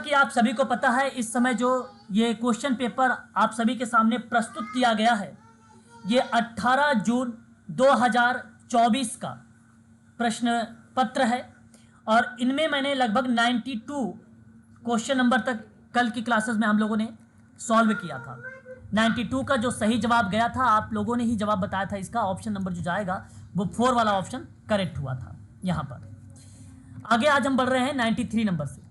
कि आप सभी को पता है इस समय जो ये क्वेश्चन पेपर आप सभी के सामने प्रस्तुत किया गया है, ये 18 जून 2024 का प्रश्न पत्र है और इनमें मैंने लगभग 92 क्वेश्चन नंबर तक कल की क्लासेस में हम लोगों ने सॉल्व किया था। 92 का जो सही जवाब गया था, आप लोगों ने ही जवाब बताया था, इसका ऑप्शन नंबर जो जाएगा वो 4 वाला ऑप्शन करेक्ट हुआ था। यहां पर आगे आज हम बढ़ रहे हैं 93 नंबर से।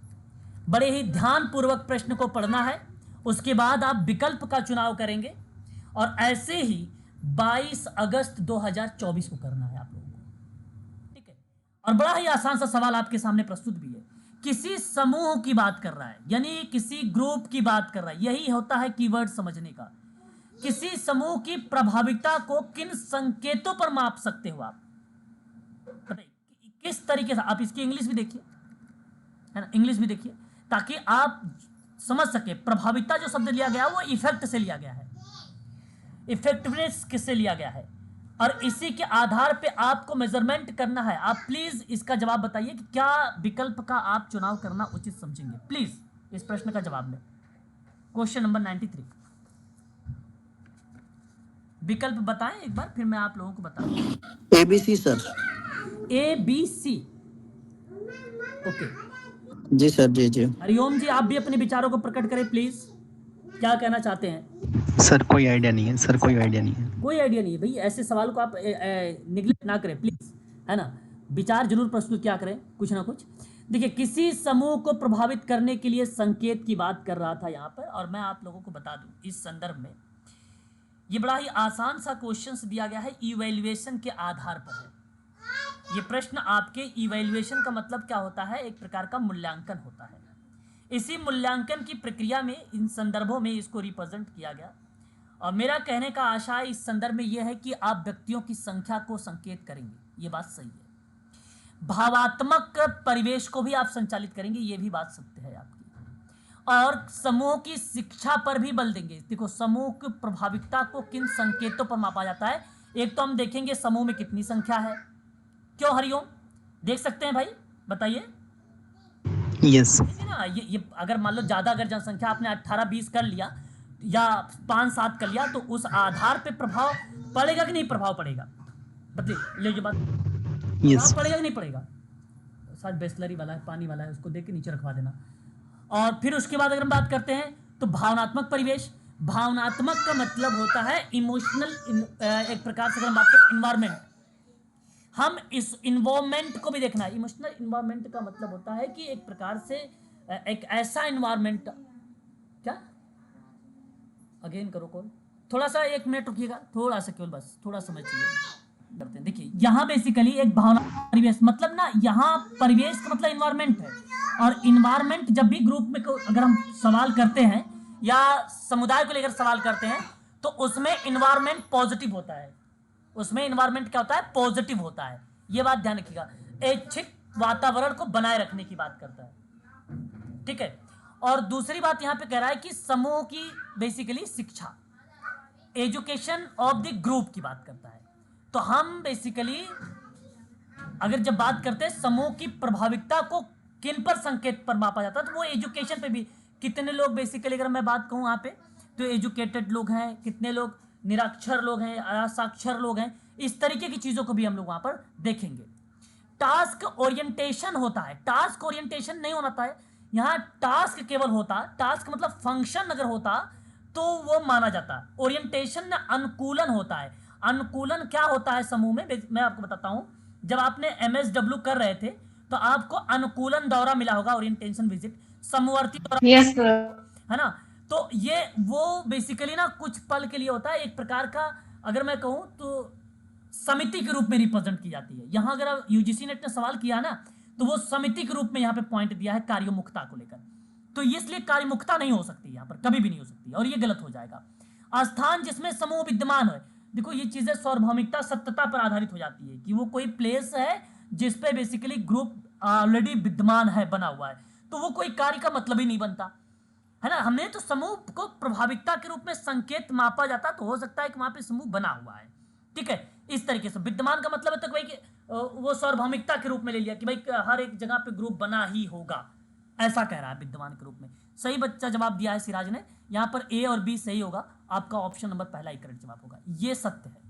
बड़े ही ध्यानपूर्वक प्रश्न को पढ़ना है, उसके बाद आप विकल्प का चुनाव करेंगे और ऐसे ही 22 अगस्त 2024 को करना है आप लोगों को, ठीक है। और बड़ा ही आसान सा सवाल आपके सामने प्रस्तुत भी है। किसी समूह की बात कर रहा है, यानी किसी ग्रुप की बात कर रहा है, यही होता है कीवर्ड समझने का। किसी समूह की प्रभाविता को किन संकेतों पर माप सकते हो आप, किस तरीके से। आप इसकी इंग्लिश भी देखिए, है ना, इंग्लिश भी देखिए ताकि आप समझ सके। प्रभाविता जो शब्द लिया गया वो इफेक्ट से लिया गया है, इफेक्टिवनेस किससे लिया गया है, और इसी के आधार पे आपको मेजरमेंट करना है। आप प्लीज इसका जवाब बताइए कि क्या विकल्प का आप चुनाव करना उचित समझेंगे। प्लीज इस प्रश्न का जवाब दें। क्वेश्चन नंबर 93, विकल्प बताएं एक बार, फिर मैं आप लोगों को बताऊं। ABC sir. ABC, okay. जी सर, जी जी। हरिओम जी, आप भी अपने विचारों को प्रकट करें प्लीज, क्या कहना चाहते हैं। सर कोई आइडिया नहीं है, सर कोई आइडिया नहीं है। कोई आइडिया नहीं है भाई, ऐसे सवाल को आप निगलेक्ट ना करें प्लीज, है ना। विचार जरूर प्रस्तुत क्या करें, कुछ ना कुछ। देखिए, किसी समूह को प्रभावित करने के लिए संकेत की बात कर रहा था यहाँ पर, और मैं आप लोगों को बता दूं इस संदर्भ में ये बड़ा ही आसान सा क्वेश्चंस दिया गया है, इवैल्यूएशन के आधार पर है ये प्रश्न। आपके इवैल्यूएशन का मतलब क्या होता है, एक प्रकार का मूल्यांकन होता है। इसी मूल्यांकन की प्रक्रिया में इन संदर्भों में इसको रिप्रेजेंट किया गया, और मेरा कहने का आशा इस संदर्भ में यह है कि आप व्यक्तियों की संख्या को संकेत करेंगे, ये बात सही है। भावात्मक परिवेश को भी आप संचालित करेंगे, ये भी बात सत्य है आपकी। और समूह की शिक्षा पर भी बल देंगे। देखो, समूह की प्रभाविकता को किन संकेतों पर मापा जाता है। एक तो हम देखेंगे समूह में कितनी संख्या है। क्यों हरिओम, देख सकते हैं भाई, बताइए। यस ना ये अगर मान लो ज्यादा अगर जनसंख्या आपने 18-20 कर लिया या 5-7 कर लिया, तो उस आधार पे प्रभाव पड़ेगा कि नहीं, प्रभाव पड़ेगा। बदलिए ले जो बात, यस पड़ेगा कि नहीं पड़ेगा। शायद बेस्लरी वाला है, पानी वाला है, उसको देख के नीचे रखवा देना। और फिर उसके बाद अगर हम बात करते हैं तो भावनात्मक परिवेश। भावनात्मक का मतलब होता है इमोशनल, एक प्रकार से अगर हम बात करें इन्वायरमेंट, हम इस इन्वायरमेंट को भी देखना है। इमोशनल इन्वायरमेंट का मतलब होता है कि एक प्रकार से एक ऐसा इन्वायरमेंट, क्या अगेन करो कॉल, थोड़ा सा 1 मिनट रुकिएगा, थोड़ा सा, केवल बस थोड़ा समय चाहिए, करते हैं। देखिए, यहाँ बेसिकली एक भावना परिवेश मतलब ना, यहाँ परिवेश का मतलब इन्वायरमेंट है। और इन्वायरमेंट जब भी ग्रुप में अगर हम सवाल करते हैं या समुदाय को लेकर सवाल करते हैं, तो उसमें इन्वायरमेंट पॉजिटिव होता है। उसमें इन्वायरमेंट क्या होता है, पॉजिटिव होता है। ये बात ध्यान रखिएगा, ऐच्छिक वातावरण को बनाए रखने की बात करता है, ठीक है। और दूसरी बात यहां पे कह रहा है कि समूह की बेसिकली शिक्षा, एजुकेशन ऑफ द ग्रुप की बात करता है। तो हम बेसिकली अगर जब बात करते हैं समूह की प्रभाविकता को किन पर संकेत पर मापा जाता है, तो वो एजुकेशन पे भी, कितने लोग बेसिकली अगर मैं बात कहूं यहाँ पे, तो एजुकेटेड लोग हैं, कितने लोग निरक्षर लोग हैं, असाक्षर लोग हैं, इस तरीके की चीजों को भी हम लोग वहां पर देखेंगे। टास्क ओरिएंटेशन होता है, टास्क ओरिएंटेशन नहीं होता है यहाँ, टास्क केवल होता, टास्क मतलब फंक्शन अगर होता तो वो माना जाता। ओरिएंटेशन में अनुकूलन होता है। अनुकूलन क्या होता है समूह में, मैं आपको बताता हूं। जब आपने MSW कर रहे थे तो आपको अनुकूलन दौरा मिला होगा, ओरिएंटेशन विजिट, समवर्ती दौरा, यस सर, है ना। तो ये वो बेसिकली ना कुछ पल के लिए होता है, एक प्रकार का अगर मैं कहूं तो समिति के रूप में रिप्रेजेंट की जाती है। यहां अगर यूजीसी नेट ने सवाल किया ना, तो वो समिति के रूप में यहां पे पॉइंट दिया है कार्योमुखता को लेकर। तो इसलिए कार्यमुखता नहीं हो सकती यहां पर, कभी भी नहीं हो सकती, और ये गलत हो जाएगा। स्थान जिसमें समूह विद्यमान है, देखो ये चीजें सार्वभौमिकता सत्यता पर आधारित हो जाती है कि वो कोई प्लेस है जिसपे बेसिकली ग्रुप ऑलरेडी विद्यमान है, बना हुआ है, तो वो कोई कार्य का मतलब ही नहीं बनता, है ना। हमने तो समूह को प्रभाविकता के रूप में संकेत मापा जाता, तो हो सकता है कि वहां पे समूह बना हुआ है, ठीक है। इस तरीके से विद्यमान का मतलब है तो भाई वो सार्वभौमिकता के रूप में ले लिया कि भाई हर एक जगह पे ग्रुप बना ही होगा, ऐसा कह रहा है विद्वान के रूप में। सही बच्चा जवाब दिया है सिराज ने, यहां पर ए और बी सही होगा, आपका ऑप्शन नंबर पहला ही करेक्ट जवाब होगा। ये सत्य है,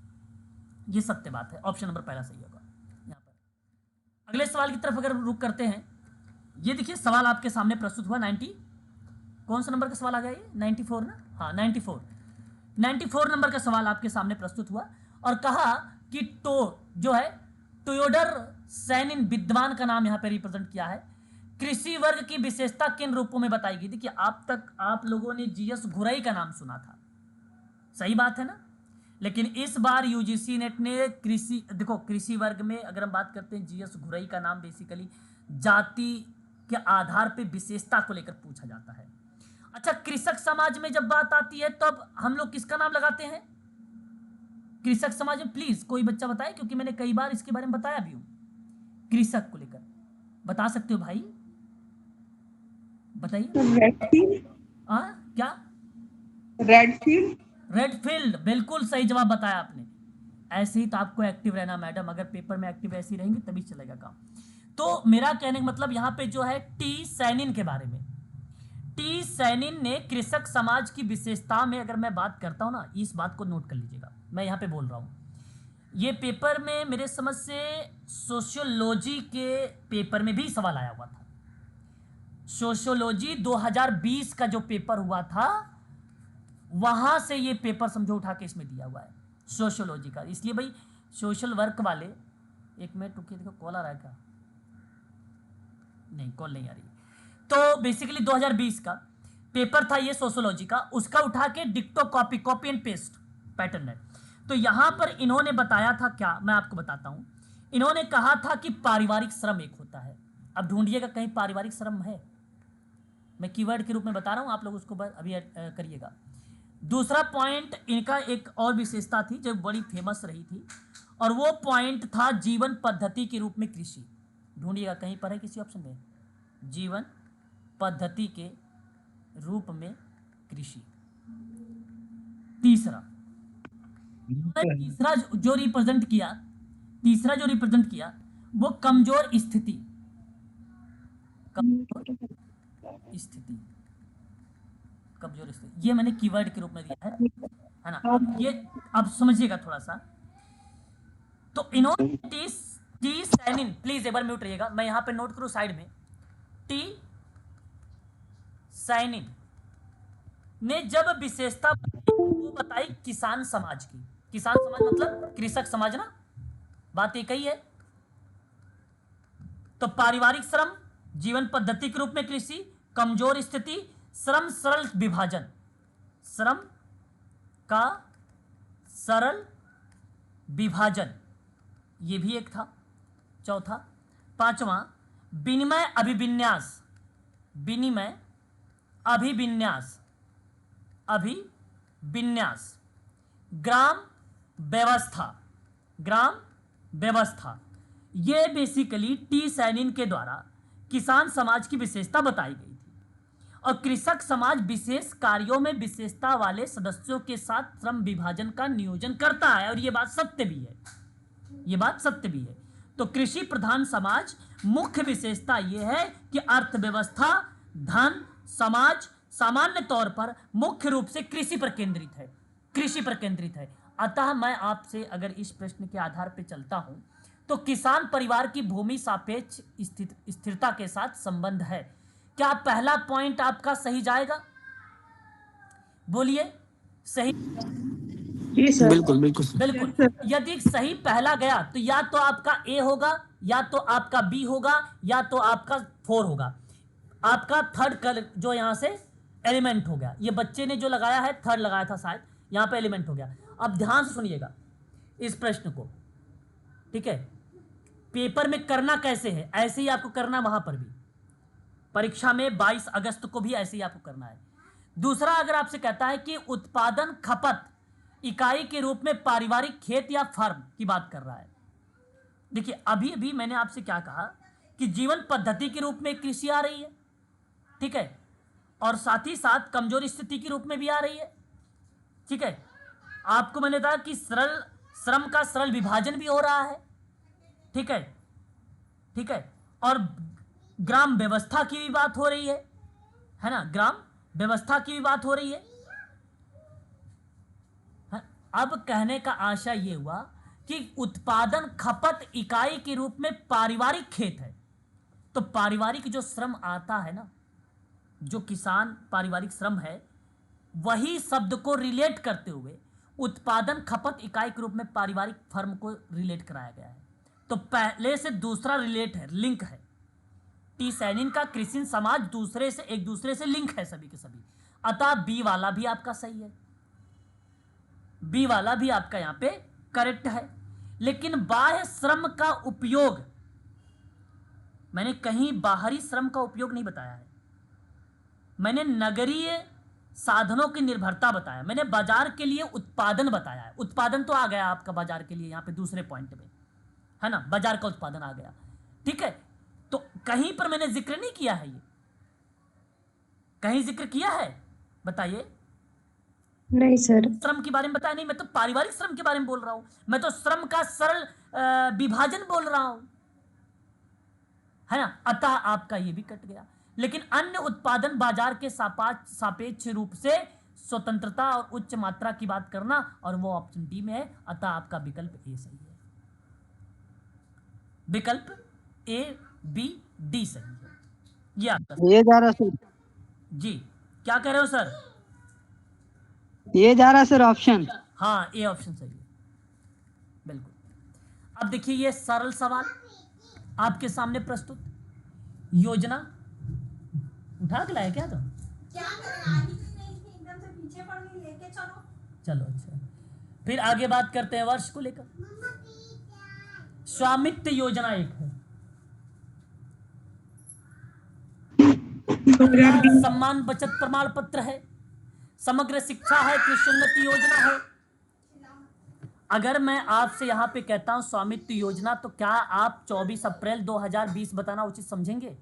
ये सत्य बात है, ऑप्शन नंबर पहला सही होगा। यहां पर अगले सवाल की तरफ अगर रुक करते हैं, ये देखिए सवाल आपके सामने प्रस्तुत हुआ 90, कौन सा नंबर का सवाल आ गया ये 94 ना, हाँ 94 नंबर का सवाल आपके सामने प्रस्तुत हुआ और कहा कि जो है टोयोडर सैनिन विद्वान का नाम यहां पे रिप्रेजेंट किया है। कृषि वर्ग की विशेषता किन रूपों में बताई गई? देखिए आप लोगों ने जीएस घुरई का नाम सुना था, सही बात है ना, लेकिन इस बार यूजीसी नेट ने कृषि वर्ग में अगर हम बात करते हैं, जीएस घुरई का नाम बेसिकली जाति के आधार पे विशेषता को लेकर पूछा जाता है। अच्छा, कृषक समाज में जब बात आती है तब हम लोग किसका नाम लगाते हैं? कृषक समाज में प्लीज कोई बच्चा बताए, क्योंकि मैंने कई बार इसके बारे में बताया भी हूं। कृषक को लेकर बता सकते हो भाई, बताइए। क्या? रेडफील्ड, बिल्कुल सही जवाब बताया आपने। ऐसे ही तो आपको एक्टिव रहना मैडम, अगर पेपर में एक्टिव ऐसी रहेंगे तभी चलेगा काम। तो मेरा कहने का मतलब यहां पे जो है टी सैनिन के बारे में, टी सैनिन ने कृषक समाज की विशेषता में अगर मैं बात करता हूं ना, इस बात को नोट कर लीजिएगा, मैं यहां पे बोल रहा हूं, ये पेपर में मेरे समझ से सोशियोलॉजी के पेपर में भी सवाल आया हुआ था। सोशियोलॉजी 2020 का जो पेपर हुआ था, वहां से ये पेपर समझो उठा के इसमें दिया हुआ है सोशियोलॉजी का। इसलिए भाई सोशल वर्क वाले, एक मिनट रुकिए, देखो कॉल आ रहा है क्या? नहीं, कॉल नहीं आ रही। तो बेसिकली 2020 का पेपर था ये सोशियोलॉजी का, उसका उठा के डिक्टो कॉपी एंड पेस्ट पैटर्न है। तो यहां पर इन्होंने बताया था क्या, मैं आपको बताता हूं। इन्होंने कहा था कि पारिवारिक श्रम एक होता है। अब ढूंढिएगा कहीं पारिवारिक श्रम है, मैं कीवर्ड के रूप में बता रहा हूं, आप लोग उसको अभी करिएगा। दूसरा पॉइंट इनका एक और विशेषता थी जो बड़ी फेमस रही थी, और वो पॉइंट था जीवन पद्धति के रूप में कृषि। ढूंढिएगा कहीं पर है किसी ऑप्शन में, जीवन पद्धति के रूप में कृषि। तीसरा जो रिप्रेजेंट किया वो कमजोर स्थिति, ये मैंने कीवर्ड के रूप में दिया है ना। अब ये अब समझिएगा थोड़ा सा। तो इन्होंने टी सैनिन, प्लीज एक बार म्यूट रहिएगा, मैं यहां पे नोट करूं साइड में, टी सैनिन ने जब विशेषता वो बताई किसान समाज की। किसान समाज मतलब कृषक समाज ना, बात एक ही है। तो पारिवारिक श्रम, जीवन पद्धति के रूप में कृषि, कमजोर स्थिति, श्रम सरल विभाजन, श्रम का सरल विभाजन, ये भी एक था। चौथा, पांचवा, विनिमय अभिविन्यास, विनिमय अभिविन्यास, ग्राम व्यवस्था, ये बेसिकली टी सैनिन के द्वारा किसान समाज की विशेषता बताई गई थी। और कृषक समाज विशेष कार्यों में विशेषता वाले सदस्यों के साथ श्रम विभाजन का नियोजन करता है, और ये बात सत्य भी है। तो कृषि प्रधान समाज मुख्य विशेषता यह है कि अर्थव्यवस्था, धन, समाज सामान्य तौर पर मुख्य रूप से कृषि पर केंद्रित है। अतः मैं आपसे अगर इस प्रश्न के आधार पर चलता हूं, तो किसान परिवार की भूमि सापेक्ष स्थिरता के साथ संबंध है। क्या पहला पॉइंट आपका सही जाएगा? बोलिए सही। बिल्कुल। यदि सही पहला गया तो या तो आपका ए होगा, या तो आपका बी होगा, या तो आपका 4 होगा। आपका थर्ड कलर जो यहां से एलिमेंट हो गया, ये बच्चे ने जो लगाया है थर्ड लगाया था शायद, यहां पे एलिमेंट हो गया। अब ध्यान से सुनिएगा इस प्रश्न को, ठीक है? पेपर में करना कैसे है, ऐसे ही आपको करना, वहां पर भी परीक्षा में 22 अगस्त को भी ऐसे ही आपको करना है। दूसरा, अगर आपसे कहता है कि उत्पादन खपत इकाई के रूप में पारिवारिक खेत या फर्म की बात कर रहा है। देखिए अभी मैंने आपसे क्या कहा कि जीवन पद्धति के रूप में कृषि आ रही है, ठीक है, और साथ ही साथ कमजोर स्थिति के रूप में भी आ रही है, ठीक है। आपको मैंने कहा कि श्रम का सरल विभाजन भी हो रहा है, ठीक है, और ग्राम व्यवस्था की भी बात हो रही है ना, ग्राम व्यवस्था की भी बात हो रही है। अब कहने का आशय ये हुआ कि उत्पादन खपत इकाई के रूप में पारिवारिक खेत है, तो पारिवारिक जो श्रम आता है ना, जो किसान पारिवारिक श्रम है, वही शब्द को रिलेट करते हुए उत्पादन खपत इकाई के रूप में पारिवारिक फर्म को रिलेट कराया गया है। तो पहले से दूसरा रिलेट है, लिंक है। टी सैनिन का क्रिश्चियन समाज दूसरे से एक दूसरे से लिंक है सभी के सभी, अतः बी वाला भी आपका सही है, बी वाला भी आपका यहां पे करेक्ट है। लेकिन बाह्य श्रम का उपयोग, मैंने कहीं बाहरी श्रम का उपयोग नहीं बताया है, मैंने नगरीय साधनों की निर्भरता बताया, मैंने बाजार के लिए उत्पादन बताया है। उत्पादन तो आ गया आपका बाजार के लिए यहां पे दूसरे पॉइंट में, है ना, बाजार का उत्पादन आ गया, ठीक है। तो कहीं पर मैंने जिक्र नहीं किया है, ये कहीं जिक्र किया है, बताइए। नहीं सर। श्रम के बारे में बताया नहीं, मैं तो पारिवारिक श्रम के बारे में बोल रहा हूं, मैं तो श्रम का सरल विभाजन बोल रहा हूं, है ना। अतः आपका ये भी कट गया। लेकिन अन्य उत्पादन बाजार के सापेक्ष रूप से स्वतंत्रता और उच्च मात्रा की बात करना, और वो ऑप्शन डी में है, अतः आपका विकल्प ए सही है, विकल्प ए बी डी सही है। ये आपका ये जा रहा सर, जी, क्या कह रहे हो सर? ये जा रहा सर ऑप्शन। हाँ, ए ऑप्शन सही है, बिल्कुल। अब देखिए ये सरल सवाल आपके सामने प्रस्तुत, योजना उठा के लाए क्या? तो क्या करें, आनी भी नहीं थी, एकदम से पीछे पड़ गई, लेके चलो। चलो अच्छा, फिर आगे बात करते हैं वर्ष को लेकर। स्वामित्व योजना एक है, सम्मान बचत प्रमाण पत्र है, समग्र शिक्षा है, कृषि उन्नति योजना है। अगर मैं आपसे यहाँ पे कहता हूँ स्वामित्व योजना, तो क्या आप 24 अप्रैल 2020 बताना उचित समझेंगे?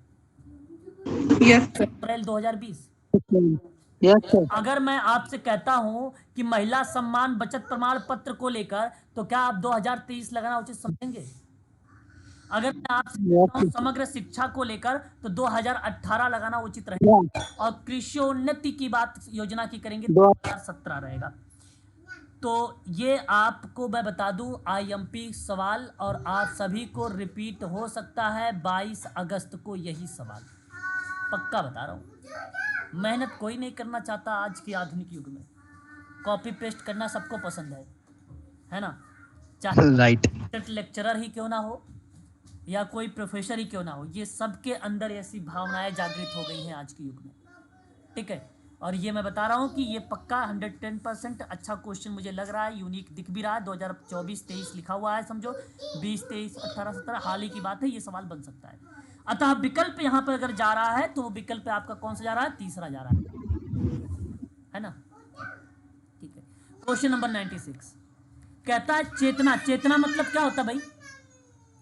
Yes sir. April 2020। Yes sir. अगर मैं आपसे कहता हूं कि महिला सम्मान बचत प्रमाण पत्र को लेकर, तो क्या आप 2023 लगाना उचित समझेंगे? अगर मैं आपसे कहता हूं समग्र शिक्षा को लेकर, तो 2018 लगाना उचित रहेगा, और कृषि उन्नति की बात योजना की करेंगे तो 2017 रहेगा। तो ये आपको मैं बता दूं आईएमपी सवाल, और आप सभी को रिपीट हो सकता है 22 अगस्त को यही सवाल, पक्का बता रहा हूँ। मेहनत कोई नहीं करना चाहता आज के आधुनिक युग में, कॉपी पेस्ट करना सबको पसंद है ना, चाहे राइट। लेक्चरर ही क्यों ना हो या कोई प्रोफेसर ही क्यों ना हो, ये सबके अंदर ऐसी भावनाएं जागृत हो गई हैं आज के युग में, ठीक है। और ये मैं बता रहा हूँ कि ये पक्का 110% अच्छा क्वेश्चन मुझे लग रहा है, यूनिक दिख भी रहा है। 2024-23 लिखा हुआ है, समझो 20, 23, 18, 17 हाल ही की बात है, ये सवाल बन सकता है। अतः विकल्प यहाँ पर अगर जा रहा है, तो वो विकल्प आपका कौन सा जा रहा है? तीसरा जा रहा है ना, ठीक है। क्वेश्चन नंबर 96 कहता है चेतना, चेतना मतलब क्या होता है भाई?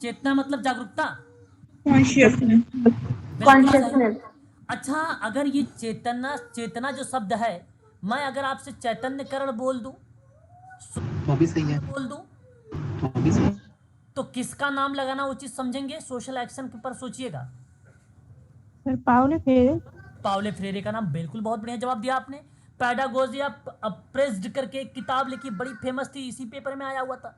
चेतना मतलब जागरूकता, कॉन्शियसनेस। अच्छा, अगर ये चेतना, चेतना जो शब्द है, मैं अगर आपसे चैतन्यकरण बोल दूं, वो भी सही है, बोल दूं, वो भी सही है। तो किसका नाम लगाना उचित समझेंगे? सोशल एक्शन के ऊपर सोचिएगा। सर पाउले फेरे। पाउले फ्रेरे का नाम, बिल्कुल, बहुत बढ़िया जवाब दिया आपने। पैडागोजिया अप्रेज्ड करके एक किताब लिखी, बड़ी फेमस थी, इसी पेपर में आया हुआ था।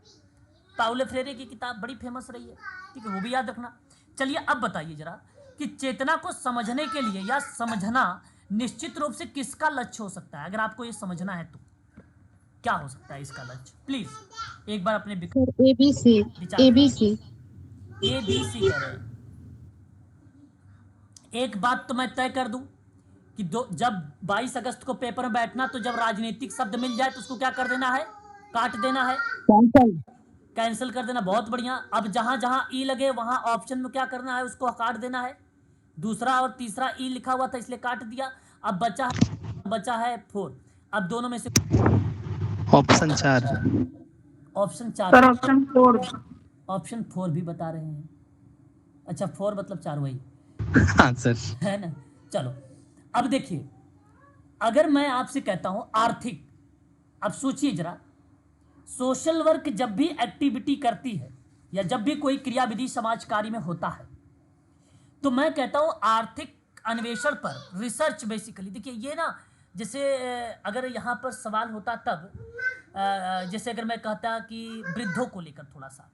पाउले फ्रेरे की किताब बड़ी फेमस रही है, ठीक है, वो भी याद रखना। चलिए अब बताइए जरा कि चेतना को समझने के लिए या समझना निश्चित रूप से किसका लक्ष्य हो सकता है? अगर आपको ये समझना है तो क्या हो सकता है इसका लक्ष्य? प्लीज एक बार अपने एबीसी। एबीसी। एबीसी करें। एक बात तो मैं तय कर दूं कि जब 22 अगस्त को पेपर में बैठना, तो जब राजनीतिक शब्द मिल जाए तो उसको क्या कर देना है? काट देना है, कैंसिल कर देना। बहुत बढ़िया। अब जहां जहां ई लगे वहां ऑप्शन में क्या करना है? उसको काट देना है। दूसरा और तीसरा ई लिखा हुआ था इसलिए काट दिया। अब बचा है 4। अब दोनों में से option 4। Option 4। Sir option 4। Option 4 भी बता रहे हैं। अच्छा, 4 मतलब 4 वही हाँ सर। है ना। चलो अब देखिए, अगर मैं आपसे कहता हूं आर्थिक, अब सोचिए जरा, सोशल वर्क जब भी एक्टिविटी करती है या जब भी कोई क्रियाविधि समाज कार्य में होता है, तो मैं कहता हूं आर्थिक अन्वेषण पर रिसर्च बेसिकली। देखिए ये ना, जैसे अगर यहाँ पर सवाल होता तब जैसे अगर मैं कहता कि वृद्धों को लेकर थोड़ा सा,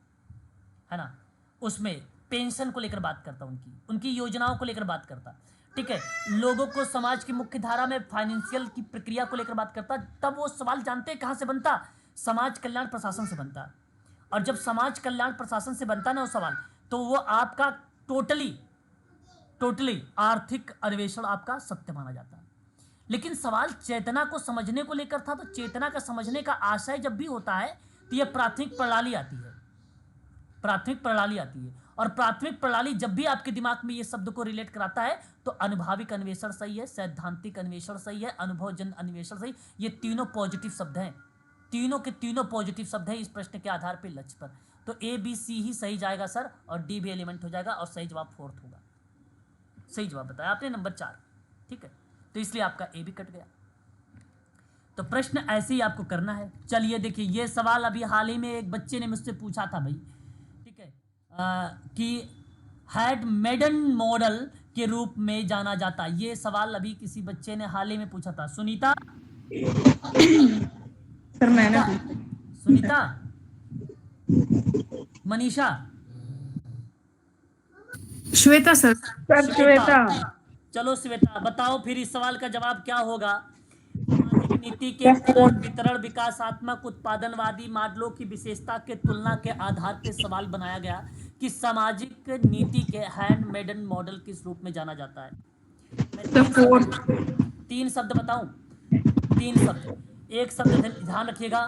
है ना, उसमें पेंशन को लेकर बात करता, उनकी उनकी योजनाओं को लेकर बात करता, ठीक है, लोगों को समाज की मुख्य धारा में फाइनेंशियल की प्रक्रिया को लेकर बात करता, तब वो सवाल जानते हैं कहाँ से बनता, समाज कल्याण प्रशासन से बनता। और जब समाज कल्याण प्रशासन से बनता ना वो सवाल, तो वो आपका टोटली टोटली आर्थिक अन्वेषण आपका सत्य माना जाता है। लेकिन सवाल चेतना को समझने को लेकर था, तो चेतना का समझने का आशय जब भी होता है तो यह प्राथमिक प्रणाली आती है, प्राथमिक प्रणाली आती है। और प्राथमिक प्रणाली जब भी आपके दिमाग में ये शब्द को रिलेट कराता है तो अनुभाविक अन्वेषण सही है, सैद्धांतिक अन्वेषण सही है, अनुभवजन्य अन्वेषण सही, ये तीनों पॉजिटिव शब्द हैं, तीनों के तीनों पॉजिटिव शब्द हैं इस प्रश्न के आधार पर लक्ष्य पर। तो ए बी सी ही सही जाएगा सर, और डी भी एलिमेंट हो जाएगा, और सही जवाब 4th होगा। सही जवाब बताया आपने नंबर 4, ठीक है, तो इसलिए आपका ए भी कट गया। तो प्रश्न ऐसे ही आपको करना है। चलिए देखिए, ये सवाल अभी हाल ही में एक बच्चे ने मुझसे पूछा था भाई, ठीक है, कि हैड मेडन मॉडल के रूप में जाना जाता, ये सवाल अभी किसी बच्चे ने हाल ही में पूछा था। सुनीता, सर मैंने सुनीता, मनीषा, श्वेता सर। सर श्वेता। चलो श्वेता बताओ फिर इस सवाल का जवाब क्या होगा। सामाजिक नीति के वितरण विकासात्मक उत्पादनवादी मॉडलों की विशेषता के तुलना के आधार पर सवाल बनाया गया कि सामाजिक नीति के हैंडमेडन मॉडल किस रूप में जाना जाता है। मैं 3 शब्द बताऊं, 3 शब्द। एक शब्द ध्यान रखिएगा,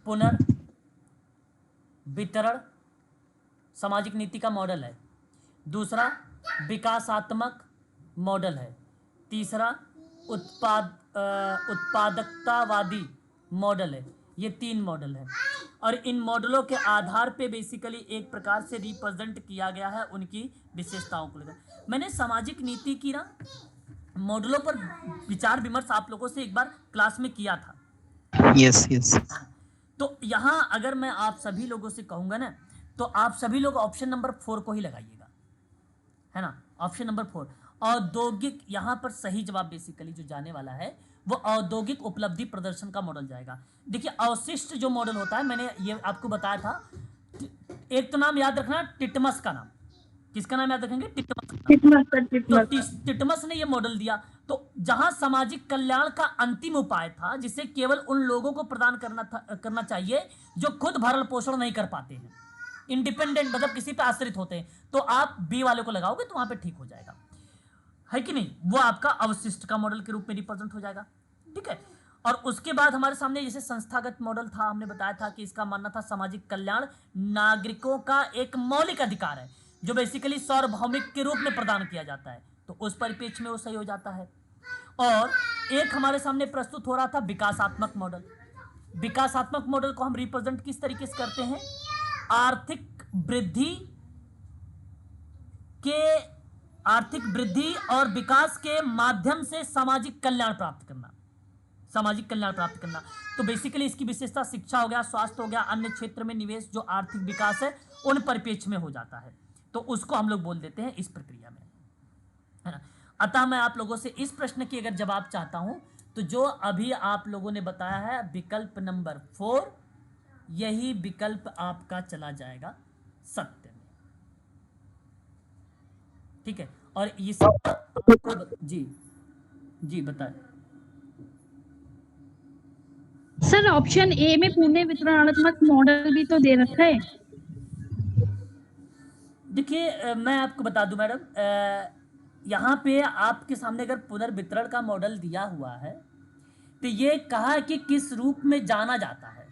पुनर्वितरण सामाजिक नीति का मॉडल है, दूसरा विकासात्मक मॉडल है, तीसरा उत्पादकतावादी मॉडल है। ये 3 मॉडल है, और इन मॉडलों के आधार पे बेसिकली एक प्रकार से रिप्रेजेंट किया गया है उनकी विशेषताओं को लेकर। मैंने सामाजिक नीति की ना मॉडलों पर विचार विमर्श आप लोगों से एक बार क्लास में किया था। Yes yes. तो यहाँ अगर मैं आप सभी लोगों से कहूँगा ना, तो आप सभी लोग ऑप्शन नंबर 4 को ही लगाइएगा, है ना, ऑप्शन नंबर 4 औद्योगिक। यहाँ पर सही जवाब बेसिकली जो जाने वाला है वो औद्योगिक उपलब्धि प्रदर्शन का मॉडल जाएगा। देखिए अवशिष्ट जो मॉडल होता है, मैंने ये आपको बताया था, एक तो नाम याद रखना, टिटमस का नाम, किसका नाम याद रखेंगे, टिटमस। तो टिटमस ने ये मॉडल दिया, तो जहां सामाजिक कल्याण का अंतिम उपाय था जिसे केवल उन लोगों को प्रदान करना चाहिए जो खुद भरण पोषण नहीं कर पाते हैं, इंडिपेंडेंट मतलब किसी पे आश्रित होते हैं, तो आप बी वाले को लगाओगे तो वहां पे ठीक हो जाएगा, है कि नहीं, वो आपका अवशिष्ट का मॉडल के रूप में रिप्रेजेंट हो जाएगा, ठीक है। और उसके बाद हमारे सामने जैसे संस्थागत मॉडल था, हमने बताया था कि इसका मानना था सामाजिक कल्याण नागरिकों का एक मौलिक अधिकार है जो बेसिकली सार्वभौमिक के रूप में प्रदान किया जाता है, तो उस परिप्रेक्ष्य में वो सही हो जाता है। और एक हमारे सामने प्रस्तुत हो रहा था विकासात्मक मॉडल। विकासात्मक मॉडल को हम रिप्रेजेंट किस तरीके से करते हैं, आर्थिक वृद्धि और विकास के माध्यम से सामाजिक कल्याण प्राप्त करना, सामाजिक कल्याण प्राप्त करना। तो बेसिकली इसकी विशेषता शिक्षा हो गया, स्वास्थ्य हो गया, अन्य क्षेत्र में निवेश जो आर्थिक विकास है उन परिप्रेक्ष्य में हो जाता है, तो उसको हम लोग बोल देते हैं इस प्रक्रिया में, है ना। अतः मैं आप लोगों से इस प्रश्न की अगर जवाब चाहता हूं तो जो अभी आप लोगों ने बताया है विकल्प नंबर 4, यही विकल्प आपका चला जाएगा सत्य में, ठीक है। और इस जी बताएं सर। ऑप्शन ए में पुण्य वितरणात्मक मॉडल भी तो दे रखा है। देखिए मैं आपको बता दूं मैडम, यहाँ पे आपके सामने अगर पुनर्वितरण का मॉडल दिया हुआ है तो ये कहा है कि किस रूप में जाना जाता है,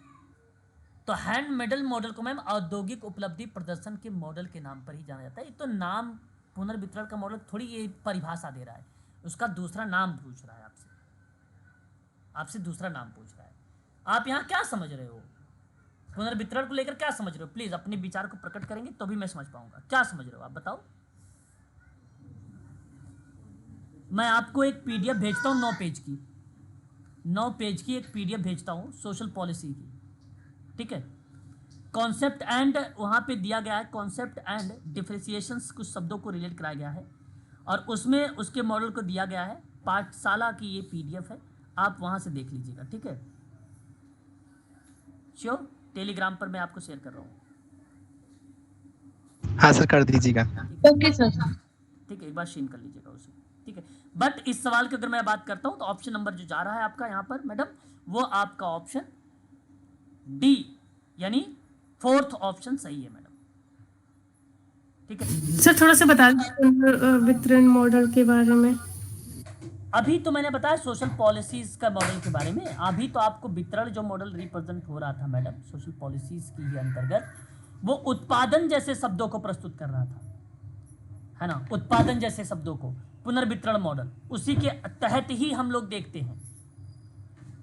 तो हैंड मेडल मॉडल को मैम औद्योगिक उपलब्धि प्रदर्शन के मॉडल के नाम पर ही जाना जाता है। तो नाम पुनर्वितरण का मॉडल थोड़ी ये परिभाषा दे रहा है, उसका दूसरा नाम पूछ रहा है आपसे दूसरा नाम पूछ रहा है। आप यहाँ क्या समझ रहे हो, पुनर्वितरण को लेकर क्या समझ रहे हो, प्लीज अपने विचार को प्रकट करेंगे तो भी मैं समझ पाऊंगा, क्या समझ रहे हो आप बताओ। मैं आपको एक पीडीएफ भेजता हूँ 9 पेज की एक पीडीएफ भेजता हूँ सोशल पॉलिसी की, ठीक है। कॉन्सेप्ट एंड वहाँ पे दिया गया है, कॉन्सेप्ट एंड डिफरेंशिएशंस कुछ शब्दों को रिलेट कराया गया है। और उसमें उसके मॉडल को दिया गया है, पाठशाला की ये PDF है, आप वहाँ से देख लीजिएगा, ठीक है। श्योर, टेलीग्राम पर मैं आपको शेयर कर रहा हूँ, हाँ सर कर दीजिएगा। Okay sir. ठीक है, एक बार शेयर कर लीजिएगा उसे, ठीक है। बट इस सवाल की अगर मैं बात करता हूँ तो ऑप्शन नंबर जो जा रहा है आपका यहाँ पर मैडम, वो आपका ऑप्शन D यानी 4th ऑप्शन सही है मैडम, ठीक है। सर थोड़ा सा बता दीजिए वितरण मॉडल के बारे में। अभी तो मैंने बताया सोशल पॉलिसीज का मॉडल के बारे में, अभी तो आपको वितरण जो मॉडल रिप्रेजेंट हो रहा था मैडम सोशल पॉलिसीज की ही अंतर्गत, वो उत्पादन जैसे शब्दों को प्रस्तुत कर रहा था, है ना, उत्पादन जैसे शब्दों को, पुनर्वितरण मॉडल उसी के तहत ही हम लोग देखते हैं,